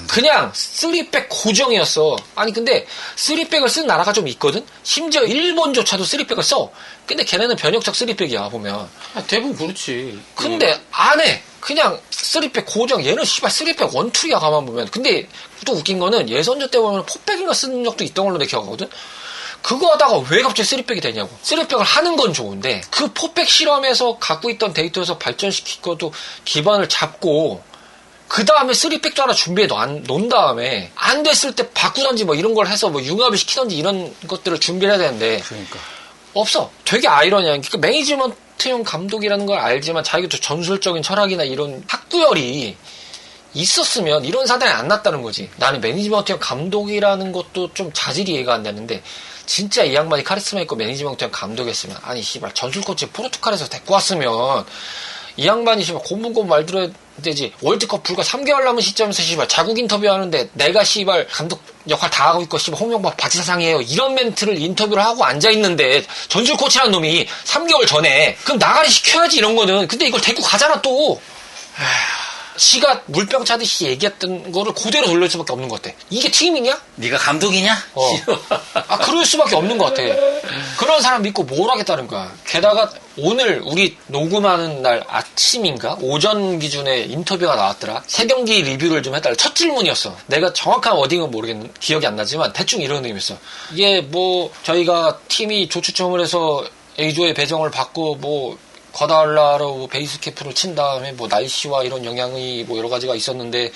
그냥 3백 고정이었어. 아니 근데 3백을 쓴 나라가 좀 있거든? 심지어 일본조차도 3백을 써. 근데 걔네는 변형적 3백이야 보면. 대부분 그렇지. 근데 안 해. 그냥 3백 고정. 얘는 씨발 3백 원툴이야 가만 보면. 근데 또 웃긴 거는 예선전 때 보면 포백인가 쓴 적도 있던 걸로 내 기억하거든? 그거 하다가 왜 갑자기 3백이 되냐고. 3백을 하는 건 좋은데 그 포백 실험에서 갖고 있던 데이터에서 발전시키고도 기반을 잡고 그 다음에 3백도 하나 준비해 놓은 다음에 안 됐을 때 바꾸던지 뭐 이런 걸 해서 뭐 융합을 시키던지 이런 것들을 준비를 해야 되는데 그러니까 없어. 되게 아이러니한 게 매니지먼트형 감독이라는 걸 알지만 자기도 전술적인 철학이나 이런 학구열이 있었으면 이런 사단이 안 났다는 거지. 나는 매니지먼트형 감독이라는 것도 좀 자질이 이해가 안 되는데 진짜 이 양반이 카리스마 있고 매니지먼트형 감독이었으면 아니 씨발 전술 코치 포르투갈에서 데리고 왔으면 이 양반이 씨발 고문고 말 들어야 되지. 월드컵 불과 3개월 남은 시점에서 씨발 자국 인터뷰하는데 내가 씨발 감독 역할 다 하고 있고 씨발 홍명보 바지사상이에요. 이런 멘트를 인터뷰를 하고 앉아있는데 전술 코치라는 놈이 3개월 전에 그럼 나가리 시켜야지 이런 거는. 근데 이걸 데리고 가잖아 또. 지가 물병 차듯이 얘기했던 거를 그대로 돌릴 수밖에 없는 것 같아. 이게 팀이냐? 네가 감독이냐? 그럴 수밖에 없는 것 같아. 그런 사람 믿고 뭘 하겠다는 거야. 게다가 오늘 우리 녹음하는 날 아침인가? 오전 기준에 인터뷰가 나왔더라. 세 경기 리뷰를 좀 해달라. 첫 질문이었어. 내가 정확한 워딩은 모르겠는, 기억이 안 나지만 대충 이런 의미였어. 이게 뭐 저희가 팀이 조추첨을 해서 A조에 배정을 받고 뭐 과달라로 베이스 캠프를 친 다음에 뭐 날씨와 이런 영향이 뭐 여러 가지가 있었는데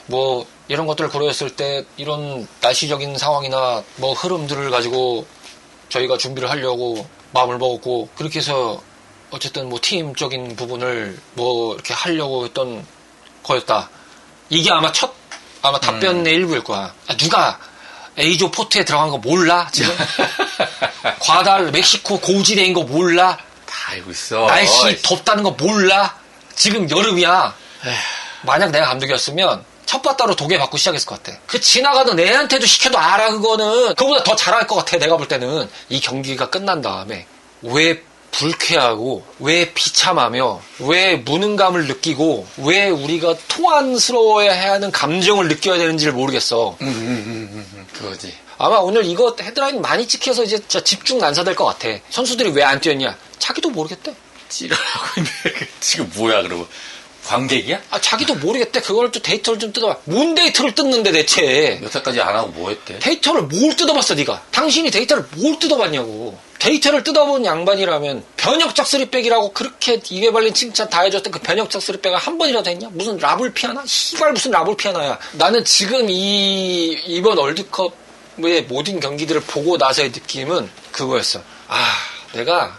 뭐 이런 것들을 고려했을 때 이런 날씨적인 상황이나 뭐 흐름들을 가지고 저희가 준비를 하려고 마음을 먹었고 그렇게 해서 어쨌든 뭐 팀적인 부분을 뭐 이렇게 하려고 했던 거였다. 이게 아마 답변의 일부일 거야. 누가 A조 포트에 들어간 거 몰라? 지금? 과달 멕시코 고지대인 거 몰라? 다 알고 있어. 날씨 덥다는 거 몰라? 지금 여름이야. 만약 내가 감독이었으면 첫 바따로 독에 받고 시작했을 것 같아. 그 지나가던 애한테도 시켜도 알아 그거는. 그거보다 더 잘할 것 같아 내가 볼 때는. 이 경기가 끝난 다음에 왜 불쾌하고 왜 비참하며 왜 무능감을 느끼고 왜 우리가 통안스러워야 하는 감정을 느껴야 되는지를 모르겠어. 그거지. 아마 오늘 이거 헤드라인 많이 찍혀서 이제 진짜 집중 난사될 것 같아. 선수들이 왜 안 뛰었냐? 자기도 모르겠대. 찌르라고 있는데 지금 뭐야 그러면? 관객이야? 자기도 모르겠대. 그걸 또 데이터를 좀 뜯어봐. 뭔 데이터를 뜯는데 대체? 여태까지 안 하고 뭐 했대? 데이터를 뭘 뜯어봤어 네가? 당신이 데이터를 뭘 뜯어봤냐고. 데이터를 뜯어본 양반이라면 변혁적 3백이라고 그렇게 입에 발린 칭찬 다 해줬던 그 변혁적 3백을 한 번이라도 했냐? 무슨 라볼 피아나? 씨발 무슨 라볼 피아나야. 나는 지금 이번 월드컵의 모든 경기들을 보고 나서의 느낌은 그거였어. 내가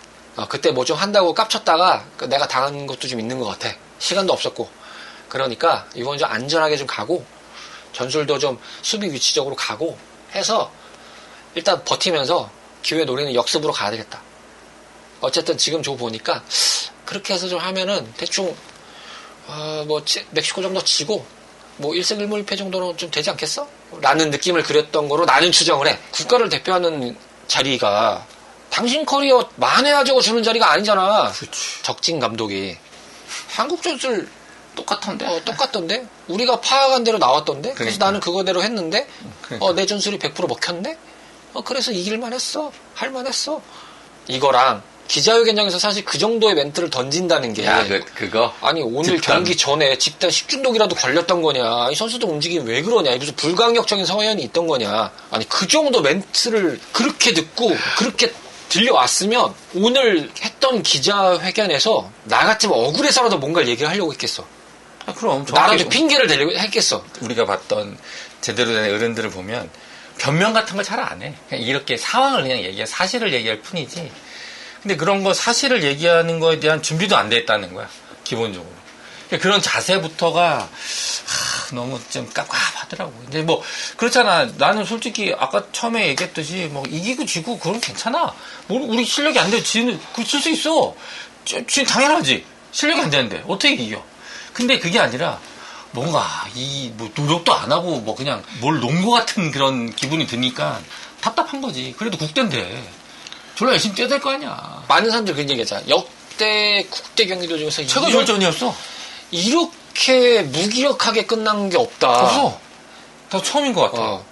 그때 뭐 좀 한다고 깝쳤다가 내가 당한 것도 좀 있는 것 같아. 시간도 없었고. 그러니까 이번 좀 안전하게 좀 가고 전술도 좀 수비 위치적으로 가고 해서 일단 버티면서 기회 노리는 역습으로 가야 되겠다. 어쨌든 지금 저 보니까 그렇게 해서 좀 하면은 대충 뭐 멕시코 정도 지고 뭐 1승 1무 1패 정도는 좀 되지 않겠어? 라는 느낌을 그렸던 거로 나는 추정을 해. 국가를 대표하는 자리가 당신 커리어 만회하자고 주는 자리가 아니잖아. 그치. 적진 감독이. 한국 전술 똑같던데? 똑같던데? 우리가 파악한 대로 나왔던데? 그래서 그러니까. 나는 그거대로 했는데 내 전술이 100% 먹혔네? 그래서 이길만 했어. 할만 했어. 이거랑 기자회견장에서 사실 그 정도의 멘트를 던진다는 게. 야, 그거? 아니, 오늘 집단. 경기 전에 집단 식중독이라도 걸렸던 거냐. 이 선수들 움직임 왜 그러냐. 무슨 불강력적인 성향이 있던 거냐. 아니, 그 정도 멘트를 그렇게 듣고 그렇게 들려왔으면 오늘 했던 기자회견에서 나 같으면 억울해서라도 뭔가를 얘기를 하려고 했겠어. 그럼. 나라도 핑계를 대려고 했겠어. 우리가 봤던 제대로 된 어른들을 보면 변명 같은 걸 잘 안 해. 그냥 이렇게 상황을 그냥 사실을 얘기할 뿐이지. 근데 그런 거 사실을 얘기하는 거에 대한 준비도 안 돼 있다는 거야. 기본적으로. 그런 자세부터가 너무 좀 깝깝하더라고. 이제 뭐 그렇잖아. 나는 솔직히 아까 처음에 얘기했듯이 뭐 이기고 지고 그건 괜찮아. 뭐 우리 실력이 안 돼. 지는 그 쓸 수 있어. 당연하지. 실력이 안 되는데 어떻게 이겨? 근데 그게 아니라 뭔가 뭐 노력도 안 하고 뭐 그냥 뭘 놓은 것 같은 그런 기분이 드니까 답답한 거지. 그래도 국대인데 졸라 열심히 뛰어야 될 거 아니야. 많은 사람들이 그런 얘기하잖아. 역대 국대 경기도 중에서 최고 결전이었어. 이렇게 무기력하게 끝난 게 없다. 없어. 다 처음인 것 같아.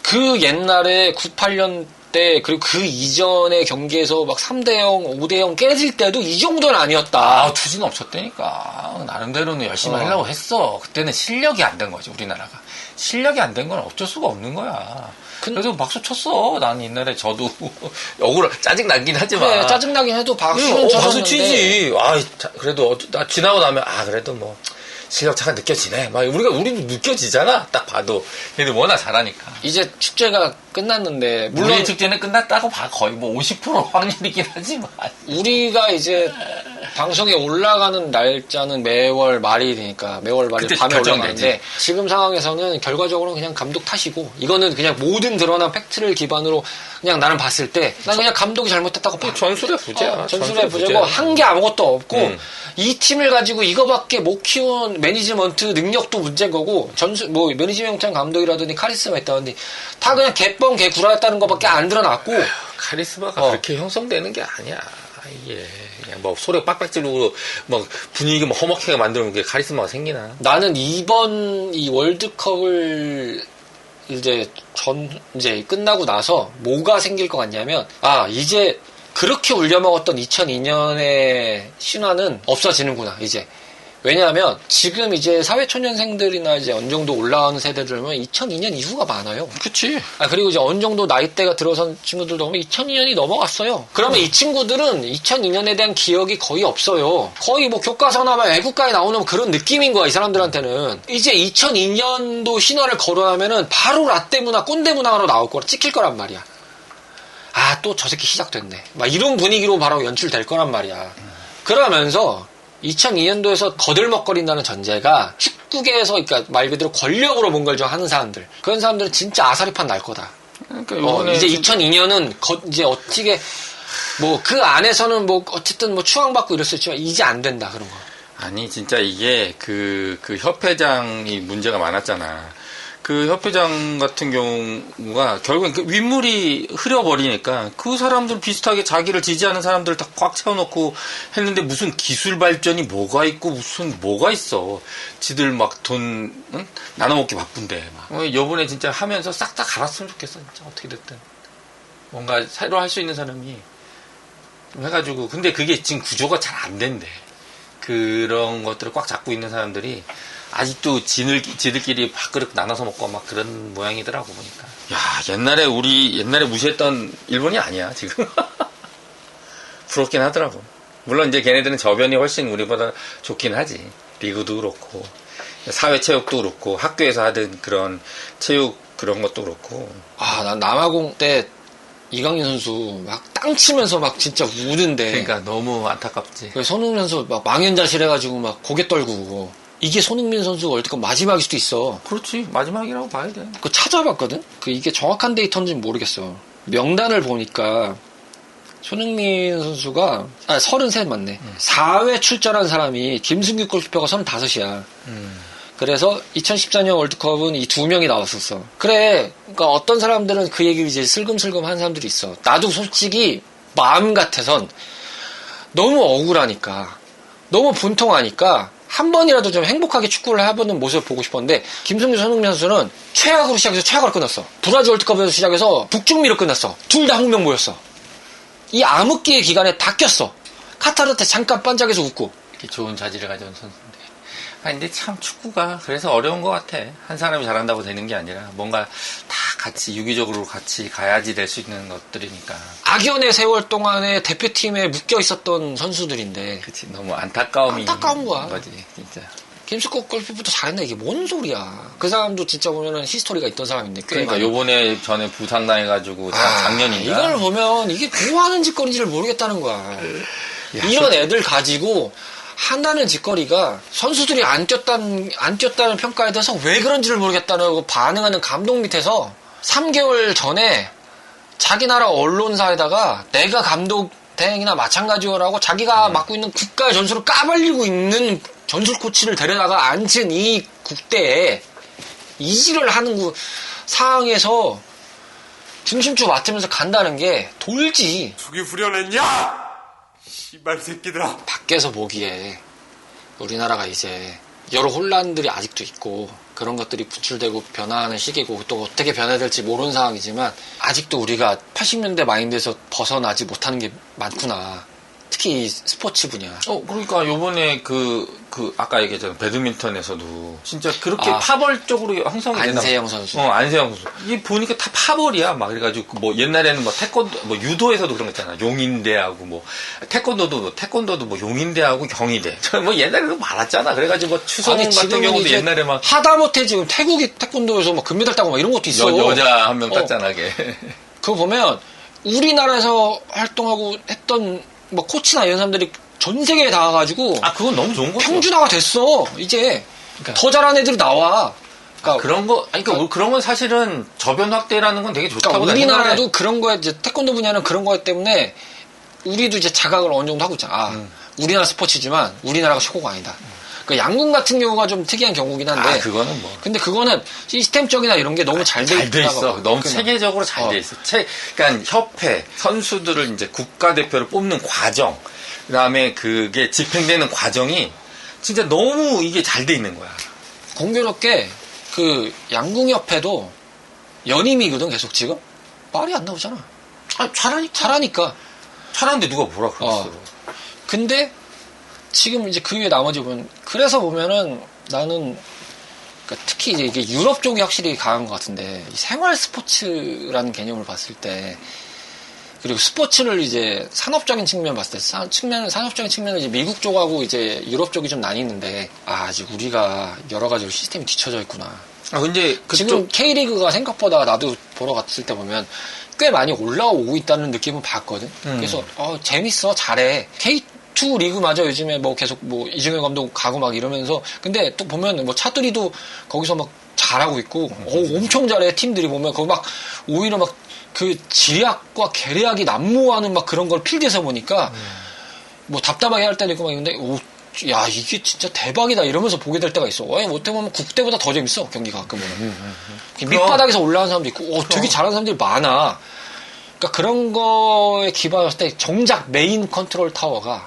그 옛날에 98년 때 그리고 그 이전의 경기에서 막 3대0, 5대0 깨질 때도 이 정도는 아니었다. 투진 없었다니까. 나름대로는 열심히 하려고 했어. 그때는 실력이 안 된 거지, 우리나라가. 실력이 안 된 건 어쩔 수가 없는 거야. 그래도 박수 쳤어. 난 옛날에 저도 억울해 짜증나긴 하지만. 그래, 짜증나긴 해도 박수는 쳤는데. 박수 치지. 그래도 나 지나고 나면 그래도 뭐 실력 차가 느껴지네. 막 우리도 느껴지잖아. 딱 봐도. 근데 워낙 잘하니까. 이제 축제가 끝났는데 물론 우리 축제는 끝났다고 봐. 거의 뭐 50% 확률이긴 하지만 우리가 이제 방송에 올라가는 날짜는 매월 말이 되니까 매월 말이 밤에 올라가는데 지금 상황에서는 결과적으로 그냥 감독 탓이고 이거는 그냥 모든 드러난 팩트를 기반으로 그냥 나는 봤을 때 난 그냥 감독이 잘못했다고 봐. 전술의 부재야. 전술의 부재고 한 게 아무것도 없고 이 팀을 가지고 이거밖에 못 키운 매니지먼트 능력도 문제인 거고 뭐 매니지먼트 감독이라더니 카리스마 있다더니 다 그냥 개뻥 개구라였다는 것밖에 안 드러났고 카리스마가 그렇게 형성되는 게 아니야. 이게 그냥 뭐 소리 빡빡 지르고 뭐 분위기 뭐 험악하게 만들면 그게 카리스마가 생기나? 나는 이번 이 월드컵을 이제 끝나고 나서 뭐가 생길 것 같냐면 이제 그렇게 울려먹었던 2002년의 신화는 없어지는구나 이제. 왜냐하면 지금 이제 사회초년생들이나 이제 어느 정도 올라오는 세대들은 2002년 이후가 많아요. 그치. 그리고 이제 어느 정도 나이대가 들어선 친구들도 보면 2002년이 넘어갔어요. 그러면 이 친구들은 2002년에 대한 기억이 거의 없어요. 거의 뭐 교과서나 애국가에 나오는 그런 느낌인 거야, 이 사람들한테는. 이제 2002년도 신화를 거론하면은 바로 라떼 문화, 꼰대 문화로 나올 거라 찍힐 거란 말이야. 또 저 새끼 시작됐네. 막 이런 분위기로 바로 연출될 거란 말이야. 그러면서 2002년도에서 거들먹거린다는 전제가 축구계에서 그러니까 말 그대로 권력으로 뭔가를 좀 하는 사람들 그런 사람들은 진짜 아사리판 날 거다. 그러니까 이제 2002년은 이제 어떻게 뭐 그 안에서는 뭐 어쨌든 뭐 추앙받고 이럴 수 있지만 이제 안 된다 그런 거. 아니 진짜 이게 그 협회장이 문제가 많았잖아. 그 협회장 같은 경우가 결국엔 그 윗물이 흐려버리니까 그 사람들 비슷하게 자기를 지지하는 사람들을 다 꽉 채워놓고 했는데 무슨 기술 발전이 뭐가 있고 무슨 뭐가 있어. 지들 막 돈 나눠먹기 바쁜데 막. 요번에 진짜 하면서 싹 다 갈았으면 좋겠어. 진짜 어떻게 됐든. 뭔가 새로 할 수 있는 사람이 좀 해가지고. 근데 그게 지금 구조가 잘 안 된대. 그런 것들을 꽉 잡고 있는 사람들이 아직도 지들끼리 밥그릇 나눠서 먹고 막 그런 모양이더라고 보니까. 옛날에 무시했던 일본이 아니야 지금. 부럽긴 하더라고. 물론 이제 걔네들은 저변이 훨씬 우리보다 좋긴 하지. 리그도 그렇고 사회체육도 그렇고 학교에서 하던 그런 체육 그런 것도 그렇고. 난 남아공 때 이강인 선수 막 땅 치면서 막 진짜 우는데. 그러니까 너무 안타깝지. 손흥민 선수 막 망연자실 해가지고 막 고개 떨구고. 이게 손흥민 선수가 월드컵 마지막일 수도 있어. 그렇지. 마지막이라고 봐야 돼. 그거 찾아봤거든? 이게 정확한 데이터인지는 모르겠어. 명단을 보니까 손흥민 선수가 33 맞네. 4회 출전한 사람이 김승규 골키퍼가 35이야. 그래서 2014년 월드컵은 이 2명이 나왔었어. 그래. 그러니까 어떤 사람들은 그 얘기를 이제 슬금슬금 하는 사람들이 있어. 나도 솔직히 마음 같아선 너무 억울하니까, 너무 분통하니까 한 번이라도 좀 행복하게 축구를 해보는 모습을 보고 싶었는데 김승규 손흥민 선수는 최악으로 시작해서 최악으로 끝났어. 브라질 월드컵에서 시작해서 북중미로 끝났어. 둘 다 홍명보였어. 이 암흑기의 기간에 다 꼈어. 카타르한테 잠깐 반짝여서 웃고. 이렇게 좋은 자질을 가져온 선수인데. 근데 참 축구가 그래서 어려운 것 같아. 한 사람이 잘한다고 되는 게 아니라 뭔가 다 같이 유기적으로 같이 가야지 될 수 있는 것들이니까. 악연의 세월 동안에 대표팀에 묶여 있었던 선수들인데. 그치. 너무 안타까운 거야. 거지, 진짜. 김숙국 골키퍼도 잘했나 이게 뭔 소리야. 그 사람도 진짜 보면은 히스토리가 있던 사람인데. 그러니까 요번에 전에 부상당해가지고 작년인가. 이걸 보면 이게 뭐 하는 짓거리인지를 모르겠다는 거야. 이런 애들 가지고 한다는 짓거리가 선수들이 안 뛰었다는 평가에 대해서 왜 그런지를 모르겠다는 반응하는 감독 밑에서 3개월 전에 자기 나라 언론사에다가 내가 감독 대행이나 마찬가지라고 자기가 맡고 있는 국가의 전술을 까발리고 있는 전술 코치를 데려다가 앉힌 이 국대에 이지를 하는 상황에서 중심축 맡으면서 간다는 게 돌지. 죽이 후련했냐? 씨발 새끼들아. 밖에서 보기에 우리나라가 이제 여러 혼란들이 아직도 있고 그런 것들이 분출되고 변화하는 시기고 또 어떻게 변화될지 모르는 상황이지만 아직도 우리가 80년대 마인드에서 벗어나지 못하는 게 많구나. 특히 이 스포츠 분야. 그러니까 요번에 아까 얘기했잖아. 배드민턴에서도 진짜 그렇게 파벌 쪽으로 형성이 되나. 안세영 선수. 안세영 선수. 이게 보니까 다 파벌이야. 막 그래가지고 뭐 옛날에는 뭐 태권도, 뭐 유도에서도 그런 거 있잖아. 용인대하고 뭐 태권도도 뭐 용인대하고 경희대. 뭐 옛날에도 많았잖아. 그래가지고 뭐 추성 같은 경우도 옛날에 막 하다못해 지금 태국이 태권도에서 막 금메달 따고 막 이런 것도 있어. 여자 한 명 땄잖아. 그거 보면 우리나라에서 활동하고 했던 뭐 코치나 이런 사람들이 전 세계에 나와가지고 그건 너무 좋은 거죠. 평준화가 됐어. 이제 더 잘하는 애들이 나와. 그러니까 그런 거, 그런 건 사실은 저변 확대라는 건 되게 좋다고. 그러니까 우리나라도 그런 거에 이제 태권도 분야는 그런 거 때문에 우리도 이제 자각을 어느 정도 하고 있잖아. 우리나라 스포츠지만 우리나라가 최고가 아니다. 그 양궁 같은 경우가 좀 특이한 경우긴 한데. 그거는 뭐. 근데 그거는 시스템적이나 이런 게 너무 잘 돼 있어. 너무 체계적으로 잘 돼 있어. 그러니까 협회, 선수들을 이제 국가대표를 뽑는 과정, 그 다음에 그게 집행되는 과정이 진짜 너무 이게 잘 돼 있는 거야. 공교롭게 그 양궁협회도 연임이거든, 계속 지금. 말이 안 나오잖아. 잘하니까. 잘하는데 누가 뭐라 그랬어. 근데 지금 이제 그 위에 나머지 보면, 그래서 보면은 나는, 그러니까 특히 이제 이게 유럽 쪽이 확실히 강한 것 같은데, 이 생활 스포츠라는 개념을 봤을 때, 그리고 스포츠를 이제 산업적인 측면 봤을 때, 산업적인 측면은 이제 미국 쪽하고 이제 유럽 쪽이 좀 나뉘는데, 아직 우리가 여러 가지로 시스템이 뒤쳐져 있구나. 근데 지금 K리그가 생각보다 나도 보러 갔을 때 보면 꽤 많이 올라오고 있다는 느낌은 봤거든. 그래서 재밌어, 잘해. K2 리그마저 요즘에 뭐 계속 뭐 이정현 감독 가고 막 이러면서, 근데 또 보면 뭐 차뚜리도 거기서 막 잘하고 있고, 엄청 잘해. 팀들이 보면 거기 막 오히려 막 그 지략과 계략이 난무하는 막 그런 걸 필드에서 보니까 뭐 답답하게 할 때도 있고 막 있는데, 야, 이게 진짜 대박이다 이러면서 보게 될 때가 있어. 어떻게 보면 국대보다 더 재밌어, 경기가 가끔 보면. 밑바닥에서 올라온 사람도 있고, 되게 잘하는 사람들이 많아. 그러니까 그런 거에 기반했을 때 정작 메인 컨트롤 타워가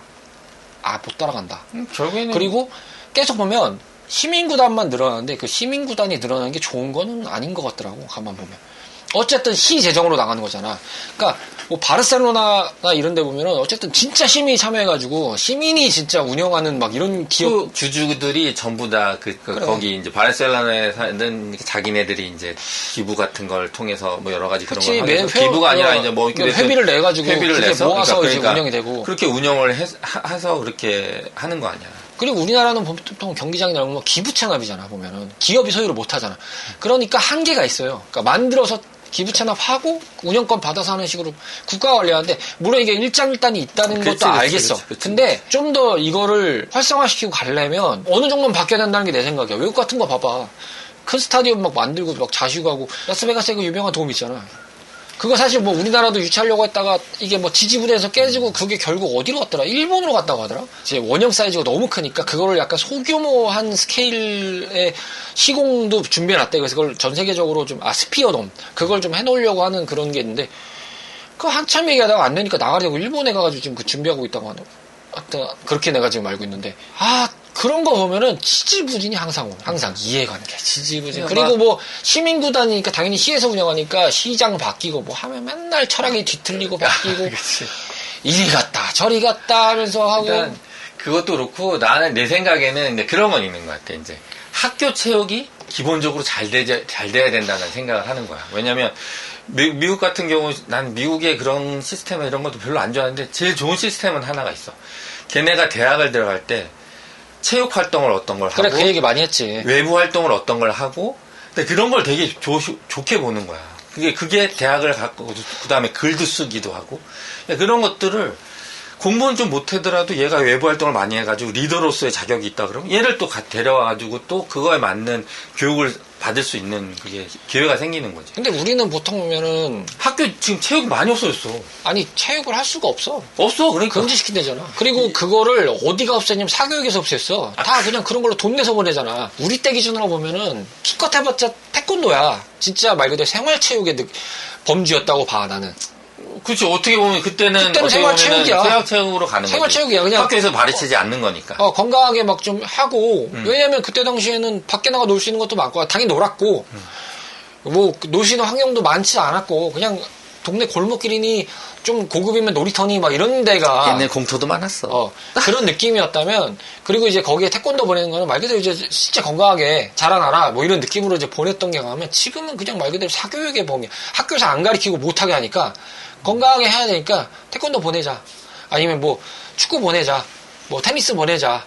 못 따라간다. 결국에는 그리고 계속 보면 시민구단만 늘어나는데 그 시민구단이 늘어나는 게 좋은 거는 아닌 것 같더라고, 가만 보면. 어쨌든 시 재정으로 나가는 거잖아. 그러니까 뭐 바르셀로나나 이런 데 보면은 어쨌든 진짜 시민이 참여해가지고 시민이 진짜 운영하는 막 이런 기업 주주들이 전부 다 그래. 거기 이제 바르셀로나에 사는 자기네들이 이제 기부 같은 걸 통해서 뭐 여러 가지 그런 걸 하고 기부가 아니라 이제 뭐 회비를 내가지고 회비를 내서 모아서 이제 운영이 되고 그렇게 운영을 해서 그렇게 하는 거 아니야. 그리고 우리나라는 보통 경기장이나 이런 거 기부 체납이잖아, 보면은. 기업이 소유를 못 하잖아. 그러니까 한계가 있어요. 그러니까 만들어서 기부 체납하고 운영권 받아서 하는 식으로 국가가 관리하는데, 물론 이게 일장일단이 있다는 것도 알겠어. 근데 좀 더 이거를 활성화시키고 가려면 어느 정도는 바뀌어야 된다는 게 내 생각이야. 외국 같은 거 봐봐. 큰 스타디움 막 만들고 막 자시고하고, 라스베가스에 그 유명한 도움 있잖아. 그거 사실 뭐 우리나라도 유치하려고 했다가 이게 뭐 지지부대에서 깨지고 그게 결국 어디로 갔더라? 일본으로 갔다고 하더라? 이제 원형 사이즈가 너무 크니까 그거를 약간 소규모한 스케일의 시공도 준비해놨대. 그래서 그걸 전 세계적으로 좀, 스피어돔. 그걸 좀 해놓으려고 하는 그런 게 있는데, 그거 한참 얘기하다가 안 되니까 나가려고 일본에 가가지고 지금 그 준비하고 있다고 하더라고. 하여튼 그렇게 내가 지금 알고 있는데, 그런 거 보면은 지지부진이 항상 이해가 안 돼. 지지부진. 그리고 뭐 시민구단이니까 당연히 시에서 운영하니까 시장 바뀌고 뭐 하면 맨날 철학이 뒤틀리고 바뀌고 이리 갔다 저리 갔다 하면서 하고. 일단 그것도 그렇고 나는 내 생각에는 그런 건 있는 것 같아. 이제 학교 체육이 기본적으로 잘 돼야 된다는 생각을 하는 거야. 왜냐면 미국 같은 경우 난 미국의 그런 시스템 이런 것도 별로 안 좋아하는데 제일 좋은 시스템은 하나가 있어. 걔네가 대학을 들어갈 때 체육 활동을 어떤 걸 하고, 그래, 그 얘기 많이 했지. 외부 활동을 어떤 걸 하고, 근데 그런 걸 되게 좋게 보는 거야. 그게 대학을 갖고, 그 다음에 글도 쓰기도 하고, 그런 것들을 공부는 좀 못하더라도 얘가 외부 활동을 많이 해가지고 리더로서의 자격이 있다 그러면 얘를 또 데려와가지고 또 그거에 맞는 교육을 받을 수 있는 그게 기회가 생기는 거지. 근데 우리는 보통 보면은 학교 지금 체육이 많이 없어졌어. 아니 체육을 할 수가 없어. 없어. 그러니까 금지시킨대잖아. 그리고 그거를 어디가 없애냐면 사교육에서 없앴어. 다 그냥 그런 걸로 돈 내서 보내잖아. 우리 때 기준으로 보면은 기껏 해봤자 태권도야. 진짜 말 그대로 생활체육의 범주였다고 봐 나는. 그렇지. 어떻게 보면 그때는 생활체육이야. 생활체육으로 가는 거지. 생활체육이야. 그냥 학교에서 가르치지 않는 거니까. 건강하게 막 좀 하고 왜냐면 그때 당시에는 밖에 나가 놀 수 있는 것도 많고 당연히 놀았고 뭐 놀 수 있는 환경도 많지 않았고 그냥 동네 골목길이니 좀 고급이면 놀이터니 막 이런 데가 옛날 공터도 많았어. 그런 느낌이었다면 그리고 이제 거기에 태권도 보내는 거는 말 그대로 이제 진짜 건강하게 자라나라 뭐 이런 느낌으로 이제 보냈던 게 가면 지금은 그냥 말 그대로 사교육의 범위. 학교에서 안 가르치고 못하게 하니까 건강하게 해야 되니까 태권도 보내자. 아니면 뭐 축구 보내자. 뭐 테니스 보내자.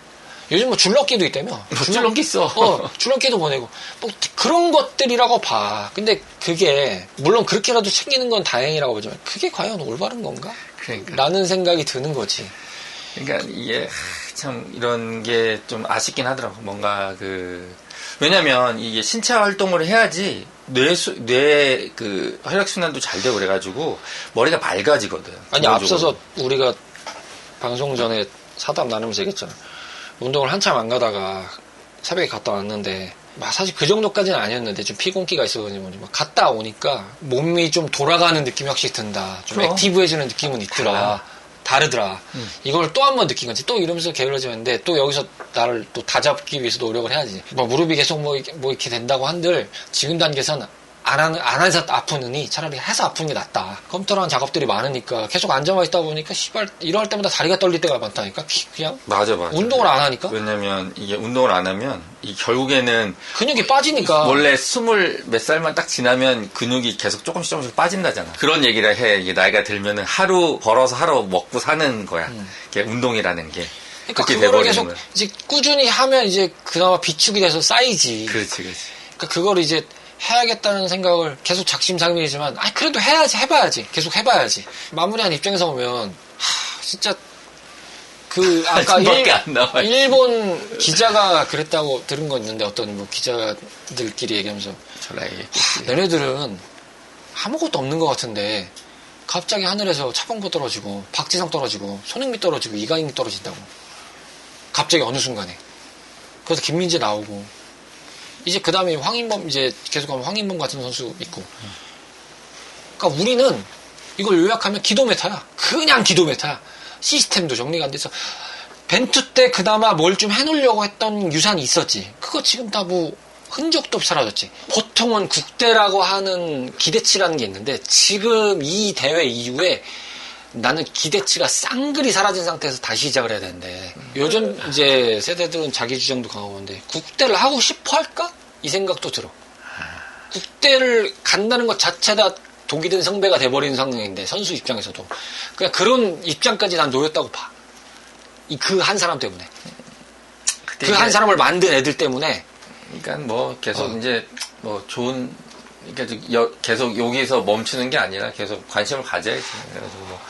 요즘 뭐 줄넘기도 있다며. 줄넘기 있어. 줄넘기도 보내고. 뭐 그런 것들이라고 봐. 근데 그게 물론 그렇게라도 챙기는 건 다행이라고 보지만 그게 과연 올바른 건가? 그러니까. 라는 생각이 드는 거지. 그러니까 이게 참 이런 게 좀 아쉽긴 하더라고. 뭔가 왜냐면 이게 신체 활동을 해야지 뇌 그 혈액순환도 잘 되고 그래가지고 머리가 맑아지거든. 아니 앞서서 우리가 방송 전에 사담 나누면서 얘기했잖아. 운동을 한참 안 가다가 새벽에 갔다 왔는데 사실 그 정도까지는 아니었는데 좀 피곤기가 있어가지고 갔다 오니까 몸이 좀 돌아가는 느낌이 확실히 든다. 좀 그럼. 액티브해지는 느낌은 있더라. 다르더라. 이걸 또 한 번 느낀 건지 또 이러면서 게을러지는데 또 여기서 나를 또 다잡기 위해서 노력을 해야지. 뭐 무릎이 계속 뭐 이렇게 된다고 한들 지금 단계에서는 안 해서 아프느니 차라리 해서 아픈 게 낫다. 컴퓨터랑 작업들이 많으니까 계속 앉아만 있다 보니까 씨발 일어날 때마다 다리가 떨릴 때가 많다니까. 그냥 맞아. 운동을 안 하니까. 왜냐면 이게 운동을 안 하면 결국에는 근육이 빠지니까. 원래 20 몇 살만 딱 지나면 근육이 계속 조금씩 빠진다잖아. 그런 얘기를 해. 이게 나이가 들면은 하루 벌어서 하루 먹고 사는 거야. 이게 운동이라는 게. 그러니까 그렇게 그거를 돼버리는 계속 거야. 이제 꾸준히 하면 이제 그나마 비축이 돼서 쌓이지. 그렇지. 그러니까 그거를 이제 해야겠다는 생각을 계속 작심삼일이지만 그래도 해봐야지. 계속 해봐야지. 마무리한 입장에서 보면 진짜 아까 일본 기자가 그랬다고 들은 거 있는데 어떤 뭐 기자들끼리 얘기하면서 너네들은 아무것도 없는 것 같은데 갑자기 하늘에서 차범근 떨어지고 박지성 떨어지고 손흥민 떨어지고 이강인 떨어진다고 갑자기 어느 순간에 그래서 김민재 나오고 이제 그 다음에 황인범 이제 계속하면 황인범 같은 선수 있고 그러니까 우리는 이걸 요약하면 기도 메타야. 그냥 기도 메타야. 시스템도 정리가 안 돼서 벤투 때 그나마 뭘 좀 해놓으려고 했던 유산이 있었지. 그거 지금 다 뭐 흔적도 없이 사라졌지. 보통은 국대라고 하는 기대치라는 게 있는데 지금 이 대회 이후에 나는 기대치가 쌍그리 사라진 상태에서 다시 시작을 해야 되는데 요즘 이제 세대들은 자기 주장도 강하고 한데 국대를 하고 싶어 할까? 이 생각도 들어. 국대를 간다는 것 자체가 독이 든 성배가 돼버리는 상황인데 선수 입장에서도 그냥 그런 입장까지 난 놓였다고 봐. 그 한 사람 때문에 그 한 사람을 만든 애들 때문에. 그러니까 뭐 계속 이제 뭐 좋은 그러니까 계속 여기서 멈추는 게 아니라 계속 관심을 가져야지. 그래가지고 뭐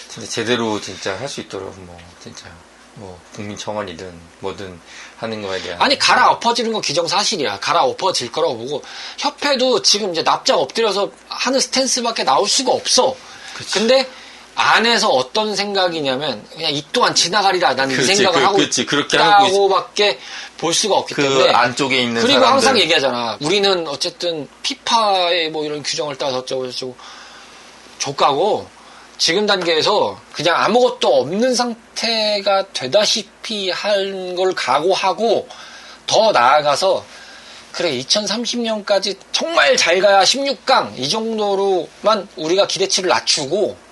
진짜 제대로 진짜 할 수 있도록 뭐 진짜 뭐 국민청원이든 뭐든 하는 거에 대한 아니 갈아엎어지는 건 기정사실이야. 갈아엎어질 거라고 보고 협회도 지금 이제 납작 엎드려서 하는 스탠스밖에 나올 수가 없어. 그치. 근데 안에서 어떤 생각이냐면 그냥 이 또한 지나가리라 나는 이 생각을 하고 있다고밖에 볼 수가 없기 때문에 안쪽에 있는 그리고 사람들. 항상 얘기하잖아. 우리는 어쨌든 피파의 뭐 이런 규정을 따서 어쩌고 족가고 지금 단계에서 그냥 아무것도 없는 상태가 되다시피 한 걸 각오하고 더 나아가서 그래 2030년까지 정말 잘 가야 16강 이 정도로만 우리가 기대치를 낮추고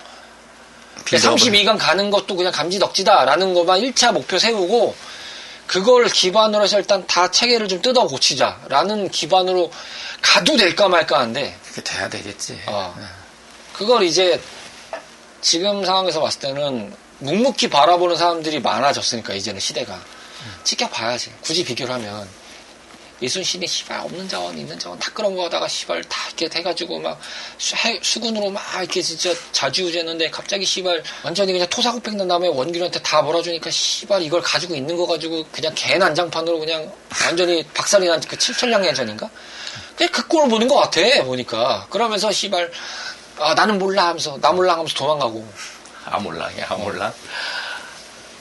32강 가는 것도 그냥 감지덕지다라는 것만 1차 목표 세우고 그걸 기반으로 해서 일단 다 체계를 좀 뜯어 고치자라는 기반으로 가도 될까 말까 하는데 그게 돼야 되겠지. 그걸 이제 지금 상황에서 봤을 때는 묵묵히 바라보는 사람들이 많아졌으니까 이제는 시대가 지켜봐야지. 굳이 비교를 하면 이순신이 씨발 없는 자원 있는 자원 다 끌어모아다가 씨발 다 이렇게 해가지고 막 수군으로 막 이렇게 진짜 자주우지했는데 갑자기 씨발 완전히 그냥 토사구팽 난 다음에 원균한테 다 몰아주니까 씨발 이걸 가지고 있는 거 가지고 그냥 개 난장판으로 그냥 완전히 박살이 난 그 칠천량예전인가? 그냥 그 꼴을 보는 것 같아 보니까. 그러면서 씨발 나는 몰라 하면서 나 몰라 하면서 도망가고. 몰라.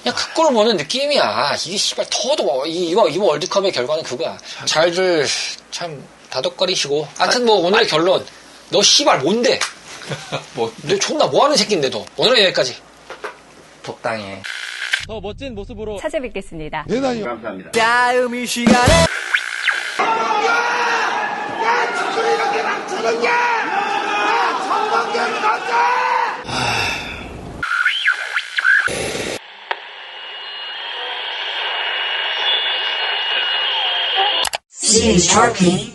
그냥 그 꼴을 보는 느낌이야. 이게 씨발 더도 이번 월드컵의 결과는 그거야. 잘들 참 다독거리시고. 하여튼 뭐 오늘의 결론. 너 씨발 뭔데? 너 존나 뭐하는 새끼인데 너. 오늘은 여기까지. 적당해. 더 멋진 모습으로 찾아뵙겠습니다. 대단히 감사합니다. 다음 이 시간에 야, 지금 이렇게 막차는 게! 야, 정방견이 맞아! CHRP